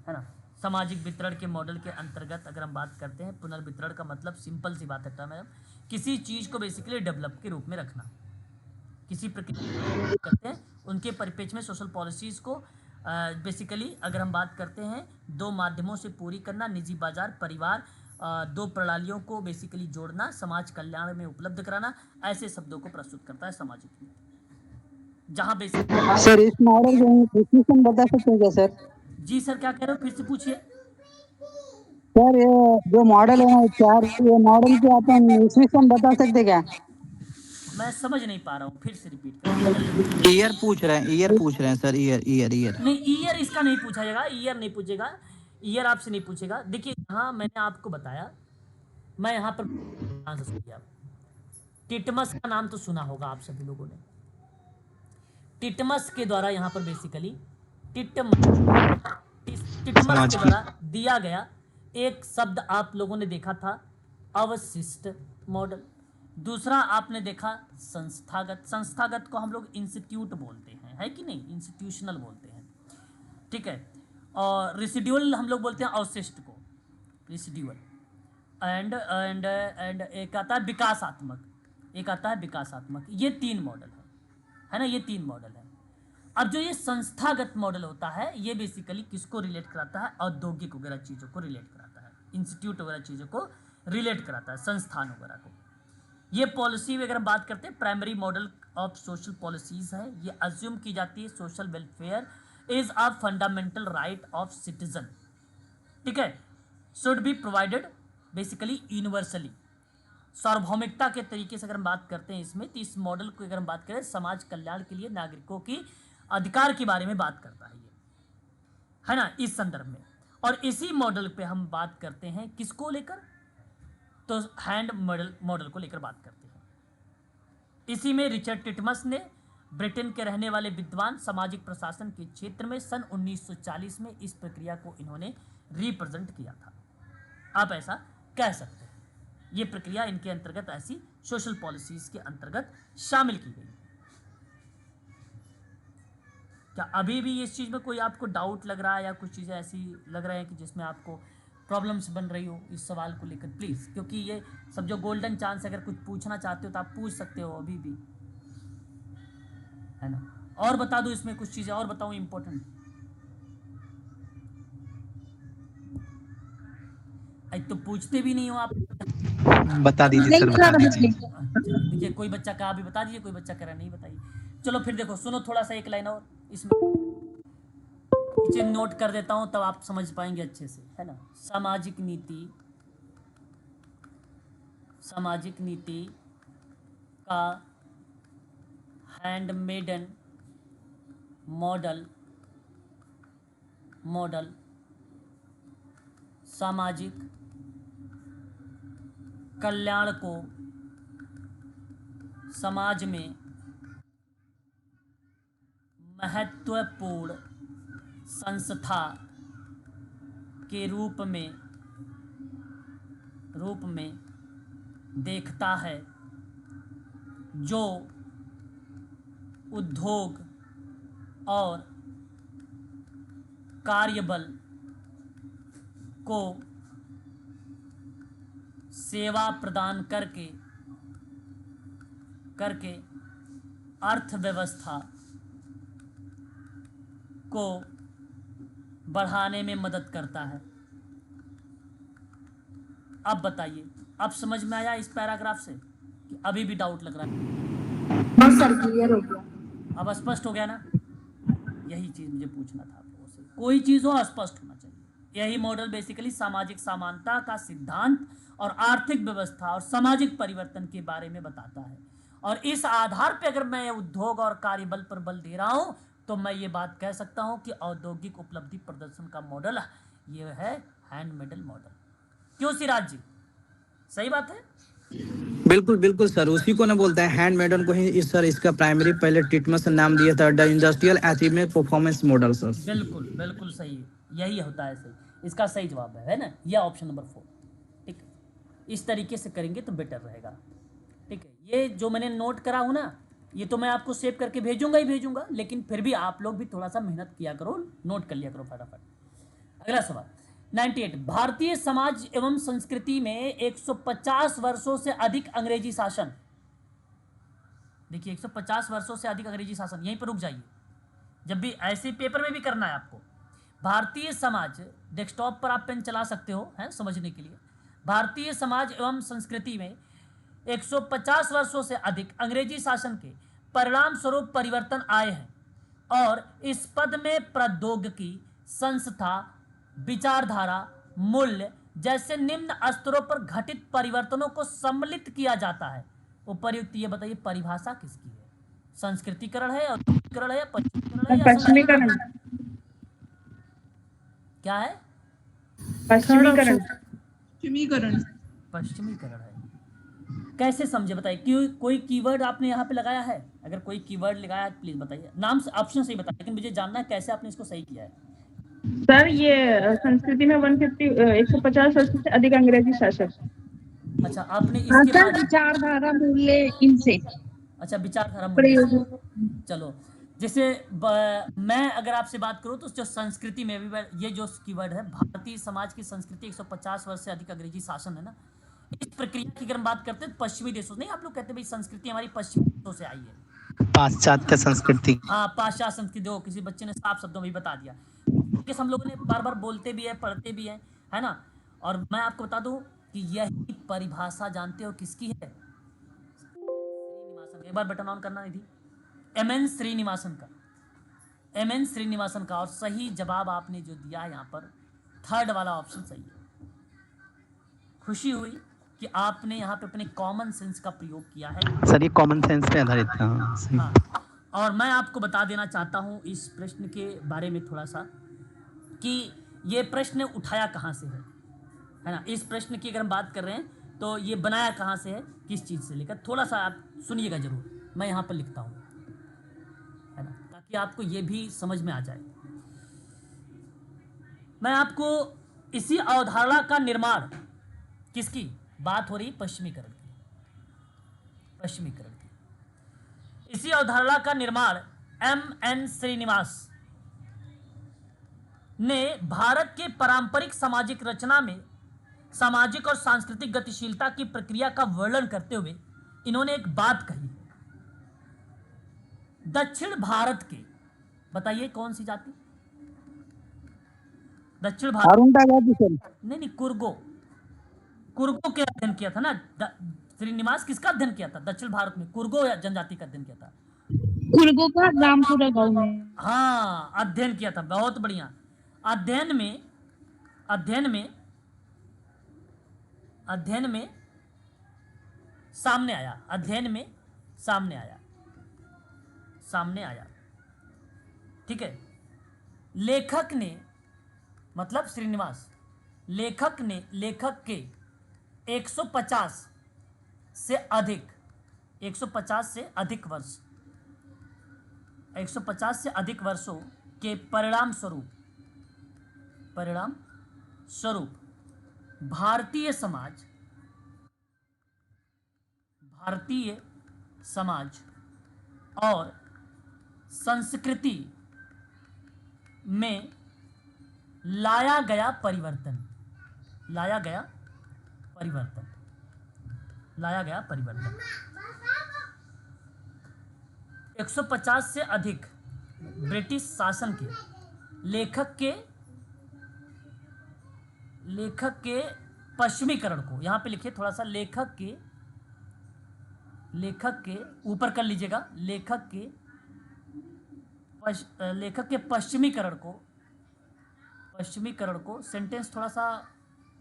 है ना। सामाजिक वितरण के मॉडल के अंतर्गत अगर हम बात करते हैं, पुनर्वितरण का मतलब सिंपल सी बात है मैडम, किसी चीज को बेसिकली डेवलप के रूप में रखना, किसी प्रक्रिया करते हैं उनके परिप्रेक्ष्य में सोशल पॉलिसीज को बेसिकली अगर हम बात करते हैं 2 माध्यमों से पूरी करना, निजी बाजार, परिवार, 2 प्रणालियों को बेसिकली जोड़ना, समाज कल्याण में उपलब्ध कराना, ऐसे शब्दों को प्रस्तुत करता है सामाजिक नीति, जहाँ बेसिकली। सर इस मॉडल के डिफिनेशन बता सकते हैं क्या सर? जी सर, क्या कह रहे हो, फिर से पूछिए। सर ये जो मॉडल है ना 4, ये मॉडल के अपन डिफिनेशन बता सकते हैं क्या? मैं समझ नहीं पा रहा हूँ, फिर से रिपीट करें। ईयर पूछ रहे हैं सर, ईयर। नहीं, ईयर इसका नहीं पूछा जाएगा, ईयर नहीं पूछेगा, ईयर आपसे नहीं पूछेगा। देखिए यहाँ मैंने आपको बताया, मैं यहाँ पर ध्यान से सुनिए आप, टिटमस का नाम तो सुना होगा आप सभी लोगों ने। टिटमस के द्वारा यहाँ पर बेसिकली टिटमस के द्वारा दिया गया एक शब्द आप लोगों ने देखा था अवशिष्ट मॉडल, दूसरा आपने देखा संस्थागत। संस्थागत को हम लोग इंस्टीट्यूट बोलते हैं, है कि नहीं, इंस्टीट्यूशनल बोलते हैं, ठीक है। और रेसिड्यूअल हम लोग बोलते हैं अवशिष्ट को, रेसिड्यूअल। एंड एक आता है विकासात्मक, एक आता है विकासात्मक। ये 3 मॉडल है ना, ये 3 मॉडल है। अब जो ये संस्थागत मॉडल होता है, ये बेसिकली किसको रिलेट कराता है, औद्योगिक वगैरह चीज़ों को रिलेट कराता है, इंस्टीट्यूट वगैरह चीज़ों को रिलेट कराता है, संस्थान वगैरह को। ये पॉलिसी वगैरह बात करते हैं, primary model of social policies है। ये अज्यूम की जाती है social welfare is a fundamental right of citizen, ठीक है, should be provided basically universally. सार्वभौमिकता के तरीके से अगर हम बात करते हैं इसमें, तो इस मॉडल को अगर हम बात करें, समाज कल्याण के लिए नागरिकों की अधिकार के बारे में बात करता है ये, है ना, इस संदर्भ में। और इसी मॉडल पे हम बात करते हैं किसको लेकर, तो हैंड मॉडल को लेकर बात करते हैं। इसी में रिचर्ड टिटमस ने ब्रिटेन के रहने वाले विद्वान सामाजिक प्रशासन के क्षेत्र में सन 1940 में इस प्रक्रिया को इन्होंने रिप्रेजेंट किया था। आप ऐसा कह सकते हैं, ये प्रक्रिया इनके अंतर्गत ऐसी सोशल पॉलिसीज के अंतर्गत शामिल की गई। क्या अभी भी इस चीज़ में कोई आपको डाउट लग रहा है, या कुछ चीज़ें ऐसी लग रहे हैं कि जिसमें आपको प्रॉब्लम्स बन रही हो इस सवाल को लेकर, प्लीज़, क्योंकि ये सब जो गोल्डन चांस, अगर कुछ पूछना चाहते हो तो आप पूछ सकते हो अभी भी, है ना। और बता दूं इसमें कुछ चीज़ें और बताऊं इम्पोर्टेंट, तो पूछते भी नहीं हो आप। बता दीजिए सर, बता दीजिए। देखिए कोई बच्चा कहा भी बता दीजिए, कोई बच्चा कह रहा नहीं बताइए। चलो फिर देखो, सुनो थोड़ा सा एक लाइन और, इसमें नीचे नोट कर देता हूं तब आप समझ पाएंगे अच्छे से, है ना। सामाजिक नीति का हैंडमेडन मॉडल सामाजिक कल्याण को समाज में महत्वपूर्ण संस्था के रूप में देखता है, जो उद्योग और कार्यबल को सेवा प्रदान करके अर्थव्यवस्था को बढ़ाने में मदद करता है। अब बताइए, अब समझ में आया इस पैराग्राफ से कि अभी भी डाउट लग रहा है? हाँ सर, क्लियर हो गया। अब स्पष्ट हो गया ना? यही चीज़ मुझे पूछना था आप लोगों से, कोई चीज़ हो स्पष्ट होना चाहिए। यही मॉडल बेसिकली सामाजिक समानता का सिद्धांत और आर्थिक व्यवस्था और सामाजिक परिवर्तन के बारे में बताता है। और इस आधार पर अगर मैं उद्योग और कार्यबल पर बल दे रहा हूं तो मैं ये बात कह सकता हूं कि औद्योगिक उपलब्धि प्रदर्शन का मॉडल ये है हैंड मेडल मॉडल। क्यों सिराज जी, सही बात है? बिल्कुल बिल्कुल सर, उसी को ना बोलते हैं हैंड मेडल को ही इस सर इसका प्राइमरी पहले ट्रीटमेंट नाम दिया था, the industrial achievement performance model sir. बिल्कुल बिल्कुल सही है, यही होता है सही, इसका सही जवाब है ना, यह ऑप्शन नंबर 4। ठीक है, इस तरीके से करेंगे तो बेटर रहेगा। ठीक है, ये जो मैंने नोट करा हूँ ना, ये तो मैं आपको सेव करके भेजूंगा ही भेजूंगा, लेकिन फिर भी आप लोग भी थोड़ा सा मेहनत किया करो, नोट कर लिया करो फटाफट। अगला सवाल 98, भारतीय समाज एवं संस्कृति में 150 वर्षों से अधिक अंग्रेजी शासन। देखिए 150 वर्षों से अधिक अंग्रेजी शासन, यहीं पर रुक जाइए, जब भी ऐसे पेपर में भी करना है आपको। भारतीय समाज, डेस्कटॉप पर आप पेन चला सकते हो हैं समझने के लिए। भारतीय समाज एवं संस्कृति में 150 वर्षों से अधिक अंग्रेजी शासन के परिणाम स्वरूप परिवर्तन आए हैं और इस पद में प्रौद्योगिकी, संस्था, विचारधारा, मूल्य जैसे निम्न स्तरों पर घटित परिवर्तनों को सम्मिलित किया जाता है। उपर्युक्त ये बताइए परिभाषा किसकी है? संस्कृतिकरण है, औद्योगिकीकरण है, पश्चिमीकरण है या पश्चिमीकरण। क्या है? पश्चिमीकरण। पश्चिमीकरण है। कैसे समझे बताइए? क्यों, कोई कीवर्ड आपने यहाँ पे लगाया है? अगर कोई कीवर्ड लगाया है प्लीज बताइए, नाम ऑप्शन सही बताइए, लेकिन मुझे जानना है कैसे आपने इसको सही किया है। सर ये संस्कृति में 150 वर्ष से अधिक अंग्रेजी शासन। अच्छा, आपने इसके सर बाद, विचारधारा मूल्य इनसे अच्छा विचारधारा मूल्य, प्रयोग। चलो जैसे मैं अगर आपसे बात करूं तो जो संस्कृति में भी ये जो कीवर्ड है, भारतीय समाज की संस्कृति 150 वर्ष से अधिक अंग्रेजी शासन है ना, इस प्रक्रिया की अगर हम बात करते हैं पश्चिमी देशों से, नहीं आप लोग कहते हैं भाई संस्कृति हमारी पश्चिमी देशों से आई है, पाश्चात्य संस्कृति। हाँ पाश्चात्य संस्कृति, हो किसी बच्चे ने साफ शब्दों में भी बता दिया, किस हम लोगों ने बार बार बोलते भी है, पढ़ते भी है ना। और मैं आपको बता दूं कि यही परिभाषा जानते हो किसकी है? श्रीनिवासन। एक बार बटन ऑन करना निधि, एमएन श्रीनिवासन का, एमएन श्रीनिवासन का। और सही जवाब आपने जो दिया है यहाँ पर, थर्ड वाला ऑप्शन सही है। खुशी हुई कि आपने यहाँ पे अपने कॉमन सेंस का प्रयोग किया है। सर ये कॉमन सेंस पे आधारित था। सही। हाँ, और मैं आपको बता देना चाहता हूँ इस प्रश्न के बारे में थोड़ा सा, कि ये प्रश्न उठाया कहाँ से है ना। इस प्रश्न की अगर हम बात कर रहे हैं तो ये बनाया कहाँ से है, किस चीज़ से लेकर, थोड़ा सा आप सुनिएगा जरूर, मैं यहाँ पर लिखता हूँ है ना, ताकि आपको ये भी समझ में आ जाए। मैं आपको इसी अवधारणा का निर्माण, किसकी बात हो रही? पश्चिमीकरण की, पश्चिमीकरण की। इसी अवधारणा का निर्माण एम.एन. श्रीनिवास ने भारत के पारंपरिक सामाजिक रचना में सामाजिक और सांस्कृतिक गतिशीलता की प्रक्रिया का वर्णन करते हुए इन्होंने एक बात कही। दक्षिण भारत के, बताइए कौन सी जाति? दक्षिण भारत, अरुणा जाति सर। नहीं कुर्गो, कुर्गो के अध्ययन किया था ना श्रीनिवास। किसका अध्ययन किया था? दक्षिण भारत में कुर्गो जनजाति का अध्ययन किया था। कुर्गो का रामपुरा गांव में। हाँ, अध्ययन किया था, बहुत बढ़िया। अध्ययन में सामने आया, अध्ययन में सामने आया। ठीक है, लेखक ने, मतलब श्रीनिवास, लेखक के 150 से अधिक 150 से अधिक वर्षों के परिणाम स्वरूप भारतीय समाज और संस्कृति में लाया गया परिवर्तन 150 से अधिक ब्रिटिश शासन के लेखक के पश्चिमीकरण को, यहाँ पे लिखिए थोड़ा सा, लेखक के ऊपर कर लीजिएगा, लेखक के लेखक के पश्चिमीकरण को सेंटेंस थोड़ा सा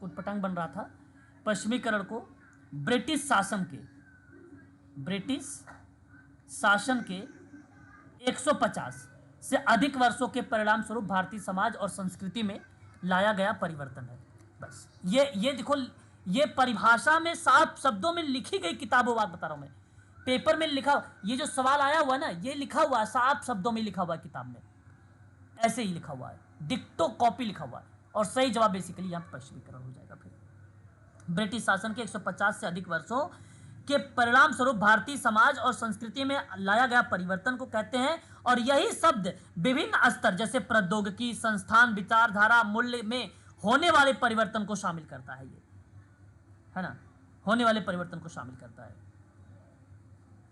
उटपटांग बन रहा था। पश्चिमीकरण को ब्रिटिश शासन के 150 से अधिक वर्षों के परिणाम स्वरूप भारतीय समाज और संस्कृति में लाया गया परिवर्तन है। बस ये देखो, ये परिभाषा में साफ शब्दों में लिखी गई किताबों बात बता रहा हूं मैं, पेपर में लिखा, ये जो सवाल आया हुआ ना, ये लिखा हुआ है, साफ शब्दों में लिखा हुआ है किताब में, ऐसे ही लिखा हुआ है, डिक्टो कॉपी लिखा हुआ है। और सही जवाब बेसिकली यहाँ पश्चिमीकरण हो जाएगा। फिर ब्रिटिश शासन के 150 से अधिक वर्षों के परिणाम स्वरूप भारतीय समाज और संस्कृति में लाया गया परिवर्तन को कहते हैं। और यही शब्द विभिन्न स्तर जैसे प्रौद्योगिकी, संस्थान, विचारधारा, मूल्य में होने वाले परिवर्तन को शामिल करता है। ये है ना, होने वाले परिवर्तन को शामिल करता है,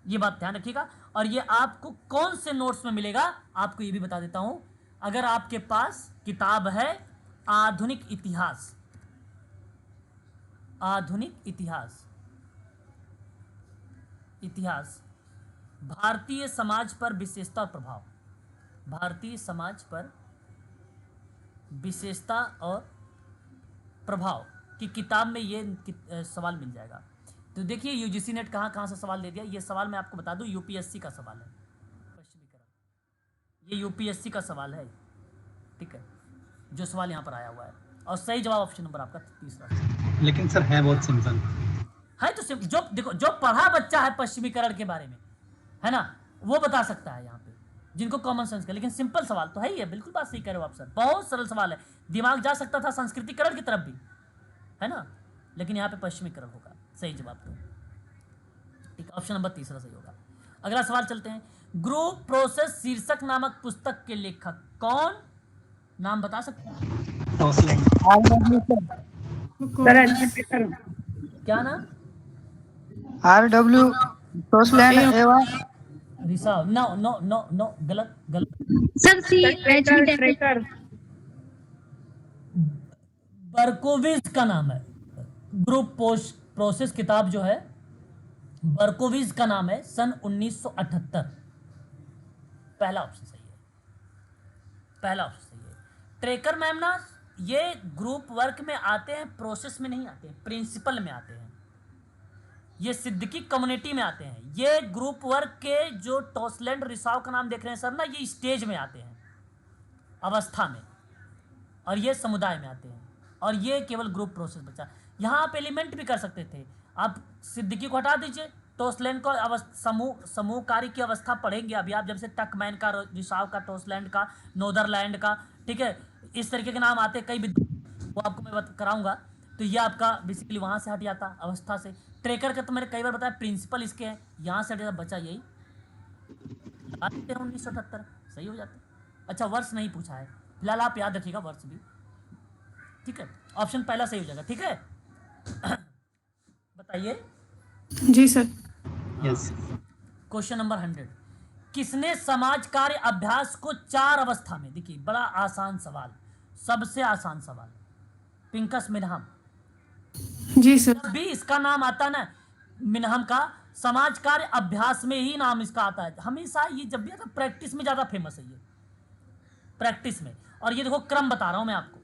ये बात ध्यान रखिएगा। और ये आपको कौन से नोट्स में मिलेगा आपको ये भी बता देता हूं। अगर आपके पास किताब है आधुनिक इतिहास, भारतीय समाज पर विशेषता और प्रभाव, भारतीय समाज पर विशेषता और प्रभाव की किताब में ये सवाल मिल जाएगा। तो देखिए यूजीसी नेट कहाँ से सवाल दे दिया। ये सवाल मैं आपको बता दूं यूपीएससी का सवाल है, पश्चिमीकरण, ये यूपीएससी का सवाल है, ठीक है, जो सवाल यहाँ पर आया हुआ है। और सही जवाब ऑप्शन नंबर आपका तीसरा। लेकिन सर है बहुत सिंपल है, तो जो देखो, जो पढ़ा बच्चा है पश्चिमीकरण के बारे में, है ना, वो बता सकता है यहाँ पे, जिनको कॉमन सेंस का। लेकिन सिंपल सवाल तो है ही है, बिल्कुल बात सही कह रहे हो आप सर, बहुत सरल सवाल है। दिमाग जा सकता था संस्कृतिकरण की तरफ भी, है ना, लेकिन यहाँ पे पश्चिमीकरण होगा सही जवाब। तो ठीक, ऑप्शन नंबर तीसरा सही होगा। अगला सवाल चलते हैं। ग्रुप प्रोसेस शीर्षक नामक पुस्तक के लेखक कौन, नाम बता सकते हैं? क्या नाम? RW टॉसलैंड एवं रिसाव। नो, गलत। सर सी ट्रेकर बर्कोविज का नाम है। ग्रुप प्रोसेस किताब जो है बर्कोविज का नाम है, सन 1978। पहला ऑप्शन सही है, पहला ऑप्शन सही है। ट्रेकर मैम ना, ये ग्रुप वर्क में आते हैं, प्रोसेस में नहीं आते हैं, प्रिंसिपल में आते हैं, ये सिद्दीकी कम्युनिटी में आते हैं। ये ग्रुप वर्क के जो टॉसलैंड रिसाव का नाम देख रहे हैं सर ना, ये स्टेज में आते हैं, अवस्था में, और ये समुदाय में आते हैं। और ये केवल ग्रुप प्रोसेस बचा। यहाँ आप एलिमेंट भी कर सकते थे, आप सिद्दीकी को हटा दीजिए, टॉसलैंड को समूह कार्य की अवस्था पढ़ेंगे अभी आप, जब से टकमैन का, रिसाव का, टॉसलैंड का, नोदरलैंड का, ठीक है, इस तरीके के नाम आते कई, वो आपको मैं कराऊंगा। तो ये आपका बेसिकली वहाँ से हट जाता अवस्था से। ट्रेकर का तो मैंने कई बार बताया प्रिंसिपल इसके हैं, यहाँ से हट जाता, बचा यही 1978, सही हो जाता। अच्छा, वर्ष नहीं पूछा है फिलहाल, आप याद रखिएगा वर्ष भी, ठीक है। ऑप्शन पहला सही हो जाएगा, ठीक है। बताइए जी सर। यस। क्वेश्चन नंबर 100, किसने समाज कार्य अभ्यास को 4 अवस्था में, देखिए बड़ा आसान सवाल, सबसे आसान सवाल, पिंकस मिनहम। जी सर। जब भी इसका नाम आता है ना, मिनहम का, समाज कार्य अभ्यास में ही नाम इसका आता है हमेशा। ये जब भी आता है प्रैक्टिस में ज्यादा फेमस है, ये प्रैक्टिस में। और ये देखो क्रम बता रहा हूं मैं आपको,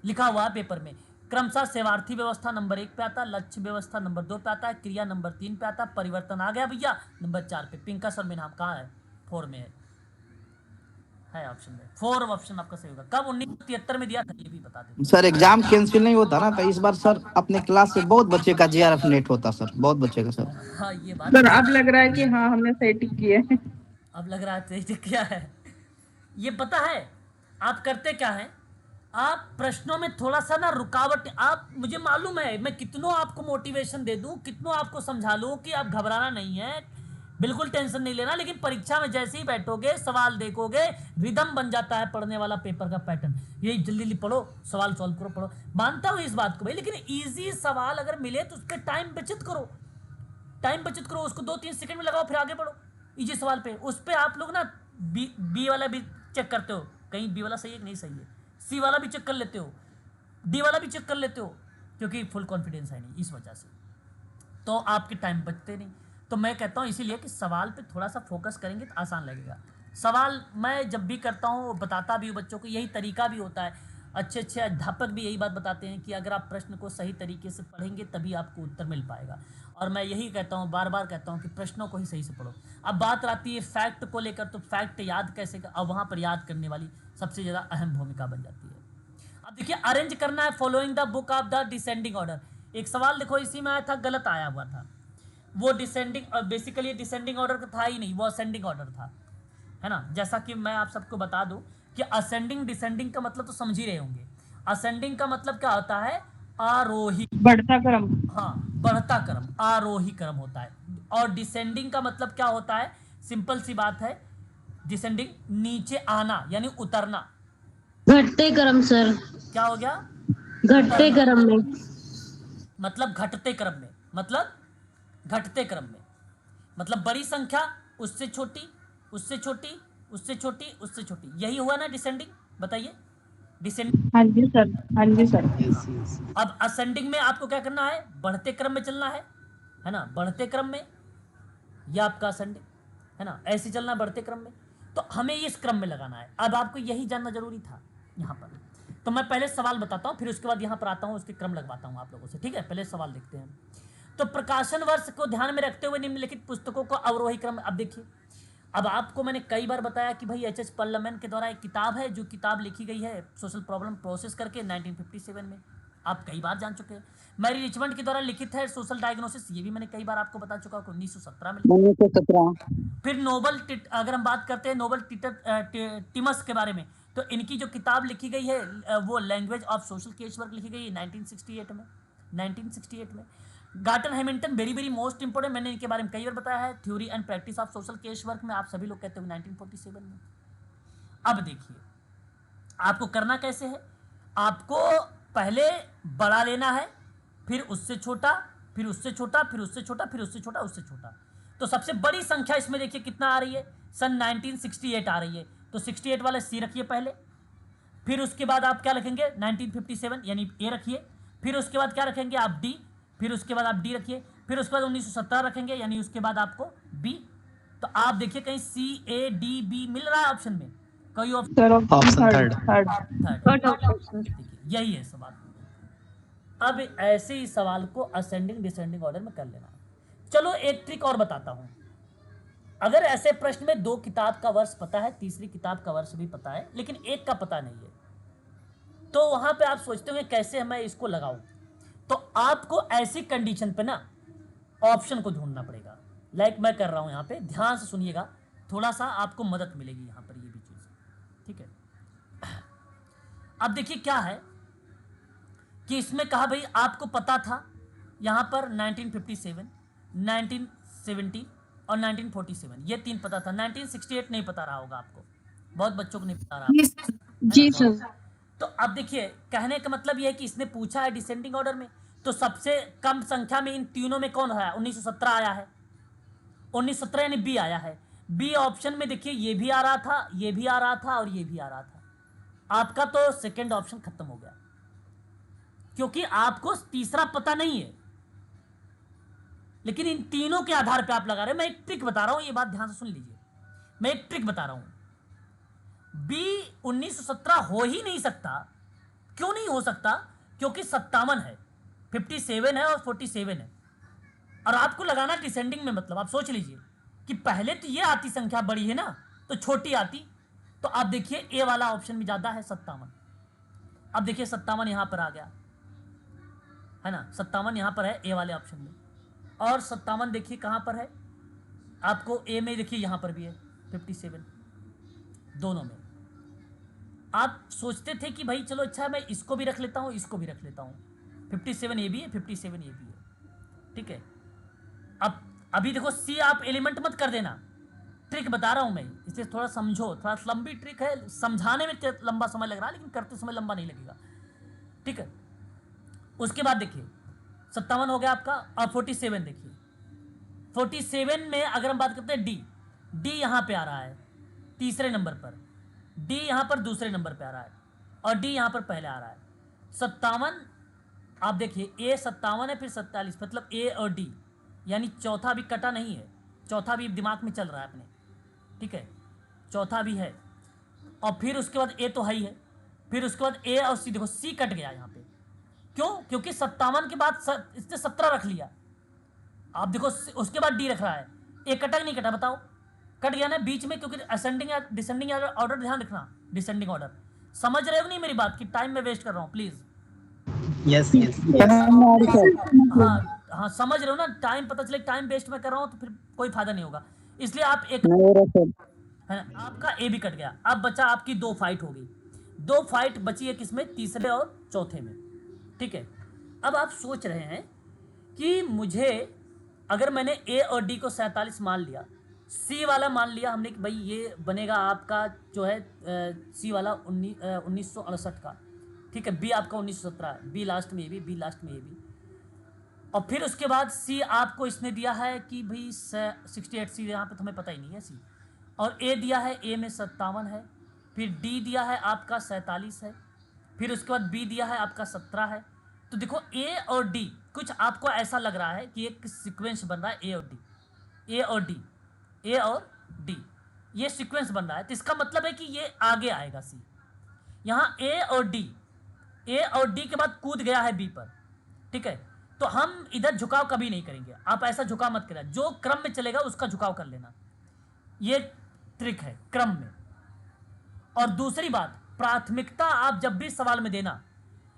लिखा हुआ है पेपर में, क्रमशः सेवार्थी व्यवस्था नंबर 1 पे आता है, लक्ष्य व्यवस्था नंबर 2 पे आता है, क्रिया नंबर 3 पे आता है, परिवर्तन आ गया भैया नंबर 4 पे। पिंकस और मिनहम कहाँ है? 4 में है ऑप्शन में। 4 ऑप्शन आपका सही होगा। कब 1973 में दिया था ये भी बता दें सर एग्जाम कैंसिल नहीं होता ना, तो इस बार सर अपने क्लास से बहुत बच्चे का JRF नेट होता सर, बहुत बच्चे का सर। हाँ ये बात सर अब लग रहा है कि हाँ हमने सही टिक किया है। अब लग रहा है सही क्या है। ये पता है आप करते क्या है, आप प्रश्नों में थोड़ा सा ना रुकावट, आप, मुझे मालूम है मैं कितनों आपको मोटिवेशन दे दूं, कितनों आपको समझा लूं कि आप घबराना नहीं है, बिल्कुल टेंशन नहीं लेना, लेकिन परीक्षा में जैसे ही बैठोगे, सवाल देखोगे, रिदम बन जाता है पढ़ने वाला पेपर का पैटर्न। ये जल्दी जल्दी पढ़ो, सवाल सॉल्व करो, पढ़ो। मानता हूँ इस बात को भाई, लेकिन इजी सवाल अगर मिले तो उस पर टाइम बचत करो, टाइम बचत करो, उसको 2-3 सेकंड में लगाओ, फिर आगे बढ़ो। इजी सवाल पे, उस पर आप लोग ना बी वाला भी चेक करते हो, कहीं बी वाला सही है कि नहीं सही है, सी वाला भी चेक कर लेते हो, डी वाला भी चेक कर लेते हो, क्योंकि फुल कॉन्फिडेंस है नहीं, इस वजह से तो आपके टाइम बचते नहीं। तो मैं कहता हूँ इसीलिए कि सवाल पे थोड़ा सा फोकस करेंगे तो आसान लगेगा। सवाल मैं जब भी करता हूँ बताता भी हूँ बच्चों को, यही तरीका भी होता है। अच्छे अच्छे अध्यापक भी यही बात बताते हैं कि अगर आप प्रश्न को सही तरीके से पढ़ेंगे तभी आपको उत्तर मिल पाएगा। और मैं यही कहता हूँ, बार बार कहता हूँ कि प्रश्नों को ही सही से पढ़ो। अब बात आती है फैक्ट को लेकर, तो फैक्ट याद कैसे कर, अब वहाँ पर याद करने वाली सबसे ज़्यादा अहम भूमिका बन जाती है। अब देखिए, अरेंज करना है following the book of the descending order. एक सवाल देखो इसी में आया था, गलत आया हुआ था। वो डिसेंडिंग, बेसिकली डिसेंडिंग ऑर्डर था ही नहीं, वो असेंडिंग ऑर्डर था, है ना। जैसा कि मैं आप सबको बता दूं कि असेंडिंग डिसेंडिंग का मतलब तो समझ ही रहे होंगे। असेंडिंग का मतलब क्या होता है, आरोही, बढ़ता क्रम। हाँ, बढ़ता क्रम, आरोही क्रम होता है। और डिसेंडिंग का मतलब क्या होता है, सिंपल सी बात है, डिसेंडिंग नीचे आना यानी उतरना। घटते क्रम सर, क्या हो गया, घटते उतरना, क्रम में। मतलब घटते क्रम में, मतलब घटते क्रम में, मतलब बड़ी संख्या उससे छोटी, उससे छोटी, उससे छोटी, उससे छोटी, यही हुआ ना डिसेंडिंग। बताइए, डिसेंडिंग। हाँ जी सर, हाँ जी सर। Yes, yes. अब असेंडिंग में आपको क्या करना है, बढ़ते क्रम में चलना है ना, बढ़ते क्रम में, यह आपका असेंडिंग है ना, ऐसे चलना बढ़ते क्रम में। तो हमें इस क्रम में लगाना है। अब आपको यही जानना जरूरी था यहाँ पर। तो मैं पहले सवाल बताता हूँ, फिर उसके बाद यहाँ पर आता हूँ, उसके क्रम लगवाता हूँ आप लोगों से, ठीक है। पहले सवाल देखते हैं। तो प्रकाशन वर्ष को ध्यान में रखते हुए निम्नलिखित पुस्तकों को अवरोही क्रम। अब देखिए, अब आपको मैंने कई बार बताया कि भाई एच पर्लमैन के द्वारा एक किताब है, जो किताब लिखी गई है सोशल प्रॉब्लम प्रोसेस करके 1957 में, आप कई बार जान चुके हैं। मैरी रिचमंड के द्वारा लिखित है सोशल डायग्नोसिस, ये भी मैंने कई बार आपको बता चुका हूँ, 1917 में। 1917। फिर नोबल अगर हम बात करते हैं नोबल टिमस के बारे में, तो इनकी जो किताब लिखी गई है वो language of social case work लिखी गई है 1968 में। 1968 में Gordon Hamilton, very very most important, मैंने इनके बारे में कई बार बताया है, theory and practice of social case work में, आप सभी लोग कहते हो 1947 में। अब देखिए, आपको करना कैसे है, आपको पहले बड़ा लेना है, फिर उससे छोटा, फिर उससे छोटा, फिर उससे छोटा, फिर उससे छोटा, उससे छोटा। तो सबसे बड़ी संख्या इसमें देखिए कितना आ रही है, सन 1968 आ रही है। तो 68 वाले सी रखिए पहले, फिर उसके बाद आप क्या रखेंगे 1957 यानी ए रखिए, फिर उसके बाद क्या रखेंगे आप डी, फिर उसके बाद आप डी रखिए, फिर उसके बाद 1917 रखेंगे यानी उसके बाद आपको बी। तो आप देखिए कहीं सी ए डी बी मिल रहा है ऑप्शन में, कोई option sir Option third. Third. Third option sir. देखिए यही है सवाल। अब ऐसे ही सवाल को असेंडिंग डिसेंडिंग ऑर्डर में कर लेना है। चलो एक ट्रिक और बताता हूं। अगर ऐसे प्रश्न में 2 किताब का वर्ष पता है, तीसरी किताब का वर्ष भी पता है, लेकिन एक का पता नहीं है, तो वहां पे आप सोचते होंगे कैसे मैं इसको लगाऊं। तो आपको ऐसी कंडीशन पे ना ऑप्शन को ढूंढना पड़ेगा, लाइक मैं कर रहा हूं यहाँ पे, ध्यान से सुनिएगा, थोड़ा सा आपको मदद मिलेगी यहाँ पर, ये भी चीज, ठीक है। अब देखिए क्या है कि इसमें कहा भाई आपको पता था यहाँ पर 1957, 1970 और 1947, ये 3 पता था। 1968 नहीं पता रहा होगा आपको, बहुत बच्चों को नहीं पता रहा। जी सर। तो अब देखिए, कहने का मतलब ये है कि इसने पूछा है डिसेंडिंग ऑर्डर में, तो सबसे कम संख्या में इन तीनों में कौन है, 1917 आया है, 1917 यानी बी आया है। बी ऑप्शन में देखिए ये भी आ रहा था, ये भी आ रहा था और ये भी आ रहा था। आपका तो सेकंड ऑप्शन खत्म हो गया, क्योंकि आपको तीसरा पता नहीं है, लेकिन इन तीनों के आधार पे आप लगा रहे हैं। मैं एक ट्रिक बता रहा हूं, ये बात ध्यान से सुन लीजिए, मैं एक ट्रिक बता रहा हूं। बी 1917 हो ही नहीं सकता। क्यों नहीं हो सकता, क्योंकि 57 है, 57 है और 47 है, और आपको लगाना डिसेंडिंग में, मतलब आप सोच लीजिए कि पहले तो ये आती संख्या बड़ी है ना, तो छोटी आती। तो आप देखिए ए वाला ऑप्शन में ज्यादा है 57। अब देखिए 57 यहां पर आ गया है ना, 57 यहां पर है ए वाले ऑप्शन में, और 57 देखिए कहां पर है आपको ए में, देखिए यहां पर भी है 57, दोनों में। आप सोचते थे कि भाई चलो अच्छा मैं इसको भी रख लेता हूं, इसको भी रख लेता हूं, 57 ये भी है, 57 ये भी है, ठीक है। अब अभी देखो सी आप एलिमेंट मत कर देना, ट्रिक बता रहा हूं मैं, इसे थोड़ा समझो, थोड़ा लंबी ट्रिक है, समझाने में लंबा समय लग रहा है, लेकिन करते समय लंबा नहीं लगेगा, ठीक है। उसके बाद देखिए 57 हो गया आपका, और 47 देखिए, 47 में अगर हम बात करते हैं डी, डी यहां पे आ रहा है तीसरे नंबर पर, डी यहां पर दूसरे नंबर पे आ रहा है, और डी यहां पर पहले आ रहा है। 57 आप देखिए ए 57 है, फिर 47, मतलब ए और डी, यानी चौथा भी कटा नहीं है, चौथा भी दिमाग में चल रहा है अपने, ठीक है। चौथा भी है, और फिर उसके बाद ए तो है ही है, फिर उसके बाद ए और सी। देखो सी कट गया यहाँ पे, क्यों? क्योंकि 57 के बाद इसने 17 रख लिया। आप देखो उसके बाद डी रख रहा है, ए कटा कि नहीं कटा बताओ? कट गया ना बीच में, क्योंकि असेंडिंग या डिसेंडिंग ऑर्डर ध्यान रखना, डिसेंडिंग ऑर्डर। समझ रहे हो नहीं मेरी बात की टाइम में वेस्ट कर रहा हूँ प्लीज? Yes, yes. हाँ हाँ, समझ रहे हो ना? टाइम पता चले टाइम वेस्ट में कर रहा हूँ तो फिर कोई फायदा नहीं होगा, इसलिए आप एक नहीं सर। है ना। आपका ए भी कट गया, अब बचा आपकी 2 फाइट होगी, 2 फाइट बची है किसमें? तीसरे और चौथे में, ठीक है। अब आप सोच रहे हैं कि मुझे, अगर मैंने ए और डी को 47 मान लिया, सी वाला मान लिया हमने कि भाई ये बनेगा आपका जो है सी वाला 1968 का, ठीक है। बी आपका 1917, बी लास्ट में ये भी, बी लास्ट में ये भी, और फिर उसके बाद सी आपको इसने दिया है कि भाई 68, सी यहाँ पे तुम्हें पता ही नहीं है सी, और ए दिया है, ए में 57 है, फिर डी दिया है आपका 47 है, फिर उसके बाद बी दिया है आपका 17 है। तो देखो ए और डी कुछ आपको ऐसा लग रहा है कि एक सीक्वेंस बन रहा है, ए और डी, ए और डी, ए और डी, ये सीक्वेंस बन रहा है। तो इसका मतलब है कि ये आगे आएगा सी, यहाँ ए और डी, ए और डी के बाद कूद गया है बी पर, ठीक है। तो हम इधर झुकाव कभी नहीं करेंगे, आप ऐसा झुकाव मत करें, जो क्रम में चलेगा उसका झुकाव कर लेना, ये ट्रिक है क्रम में। और दूसरी बात, प्राथमिकता आप जब भी सवाल में देना,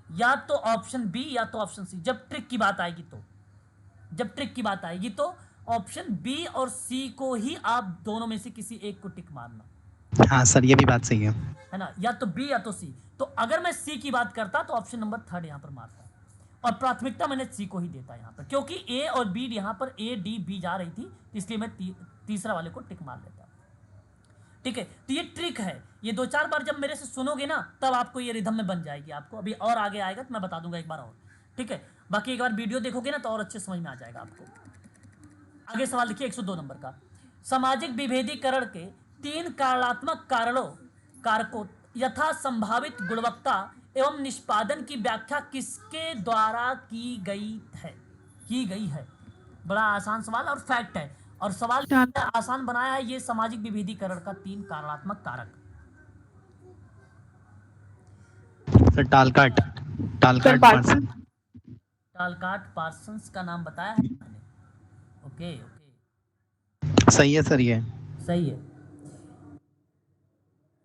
या तो ऑप्शन बी या तो ऑप्शन सी। जब ट्रिक की बात आएगी तो, जब ट्रिक की बात आएगी तो ऑप्शन बी और सी को ही आप दोनों में से किसी एक को टिक मारना। हाँ सर, ये भी बात सही है ना, या तो बी या तो सी। तो अगर मैं सी की बात करता तो ऑप्शन नंबर 3 यहां पर मारता, और प्राथमिकता मैंने सी को ही देता यहां पर, क्योंकि ए और बी यहां पर ए डी बी जा रही थी, इसलिए मैं तीसरा वाले को टिक मार लेता, ठीक है। तो ये ट्रिक है, ये 2-4 बार जब मेरे से सुनोगे ना तब आपको ये रिदम में बन जाएगी। आपको अभी और आगे आएगा तो मैं बता दूंगा एक बार और, ठीक है। बाकी एक बार वीडियो देखोगे ना तो और अच्छे समझ में आ जाएगा आपको। आगे सवाल देखिए 102 नंबर का, सामाजिक विभेदीकरण के 3 कारणात्मक कारकों यथा संभावित गुणवत्ता एवं निष्पादन की व्याख्या किसके द्वारा की गई है? बड़ा आसान सवाल और फैक्ट है, और सवाल आसान बनाया है ये सामाजिक विभेदीकरण का 3 कारणात्मक कारक। सर। टालकाट पार्सन्स का नाम बताया है मैंने। ओके, सही है सर, ये सही है।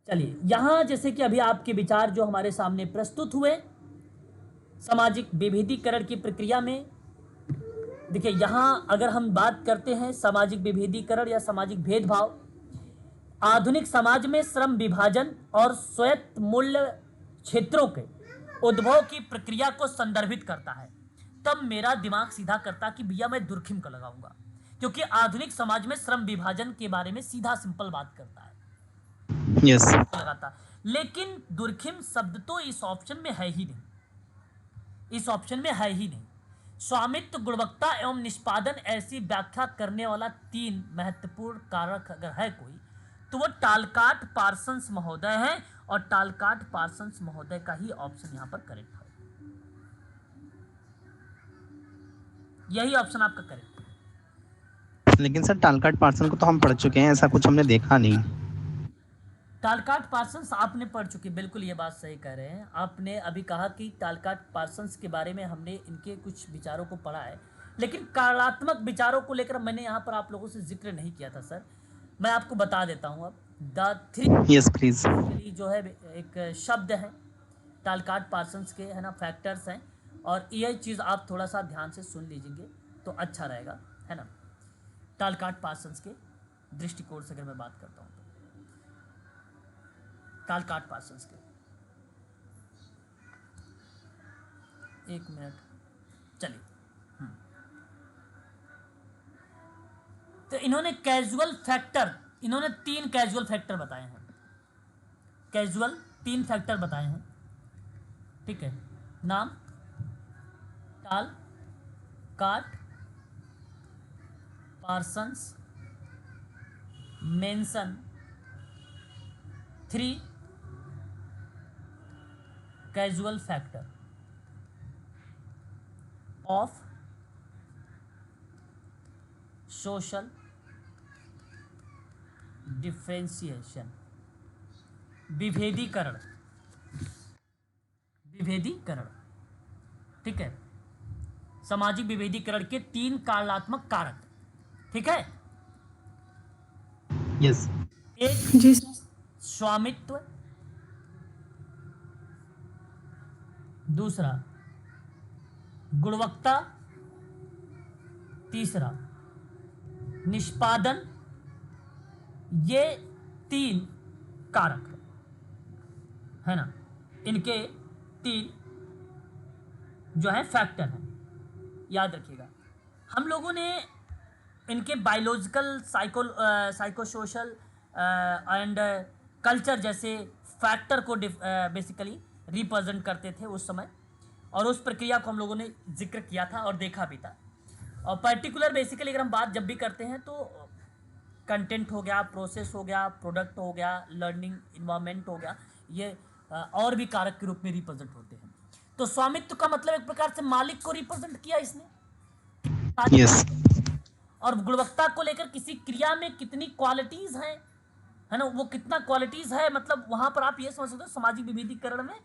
चलिए, यहां जैसे कि अभी आपके विचार जो हमारे सामने प्रस्तुत हुए सामाजिक विभेदीकरण की प्रक्रिया में, देखिए यहां अगर हम बात करते हैं सामाजिक विभेदीकरण या सामाजिक भेदभाव, आधुनिक समाज में श्रम विभाजन और स्वायत्त मूल्य क्षेत्रों के उद्भव की प्रक्रिया को संदर्भित करता है। तब मेरा दिमाग सीधा करता कि भैया मैं दुर्खिम का लगाऊंगा, क्योंकि आधुनिक समाज में श्रम विभाजन के बारे में सीधा सिंपल बात करता है, यस लगाता। लेकिन दुर्खिम शब्द तो इस ऑप्शन में है ही नहीं, इस ऑप्शन में है ही नहीं। स्वामित्व, गुणवत्ता एवं निष्पादन ऐसी व्याख्या करने वाला 3 महत्वपूर्ण कारक अगर है कोई तो वो टालकाट पार्सन्स महोदय है, और टालकाट पार्सन्स महोदय का ही ऑप्शन यहां पर करेक्ट है, यही ऑप्शन आपका करेक्ट है। लेकिन सर टालकाट पार्सन को तो हम पढ़ चुके हैं, ऐसा कुछ हमने देखा नहीं। टालकाट पार्सन्स आपने पढ़ चुके, बिल्कुल ये बात सही कह रहे हैं। आपने अभी कहा कि टालकाट पार्सन्स के बारे में हमने इनके कुछ विचारों को पढ़ा है, लेकिन कारणात्मक विचारों को लेकर मैंने यहाँ पर आप लोगों से जिक्र नहीं किया था सर। मैं आपको बता देता हूँ अब। The 3 yes please. जो है एक शब्द है टालकाट पार्सन्स के, है ना, फैक्टर्स हैं, और यह चीज़ आप थोड़ा सा ध्यान से सुन लीजिएंगे तो अच्छा रहेगा, है ना। टालकाट पार्सन्स के दृष्टिकोण से अगर मैं बात करता हूँ तो टालकाट पार्सन्स के, एक मिनट, चलिए। तो इन्होंने कैजुअल फैक्टर, इन्होंने 3 कैजुअल फैक्टर बताए हैं, कैजुअल 3 फैक्टर बताए हैं, ठीक है। नाम, टाल, काट, Parsons, mention 3 casual factor of social differentiation. विभेदीकरण, विभेदीकरण, ठीक है, सामाजिक विभेदीकरण के 3 कार्यात्मक कारक, ठीक है। यस। एक जी स्वामित्व, दूसरा गुणवत्ता, तीसरा निष्पादन, ये 3 कारक है ना, इनके 3 जो है फैक्टर हैं, याद रखिएगा। हम लोगों ने इनके biological, psycho social and culture जैसे फैक्टर को बेसिकली रिप्रेजेंट करते थे उस समय, और उस प्रक्रिया को हम लोगों ने जिक्र किया था और देखा भी था। और पर्टिकुलर बेसिकली अगर हम बात जब भी करते हैं तो कंटेंट हो गया, प्रोसेस हो गया, प्रोडक्ट हो गया, लर्निंग इन्वायरमेंट हो गया, ये और भी कारक के रूप में रिप्रेजेंट होते हैं। तो स्वामित्व का मतलब एक प्रकार से मालिक को रिप्रेजेंट किया इसने। यस। और गुणवत्ता को लेकर किसी क्रिया में कितनी क्वालिटीज हैं, है ना, वो कितना क्वालिटीज है, मतलब वहां पर आप ये समझ सकते हो सामाजिक विभेदीकरण में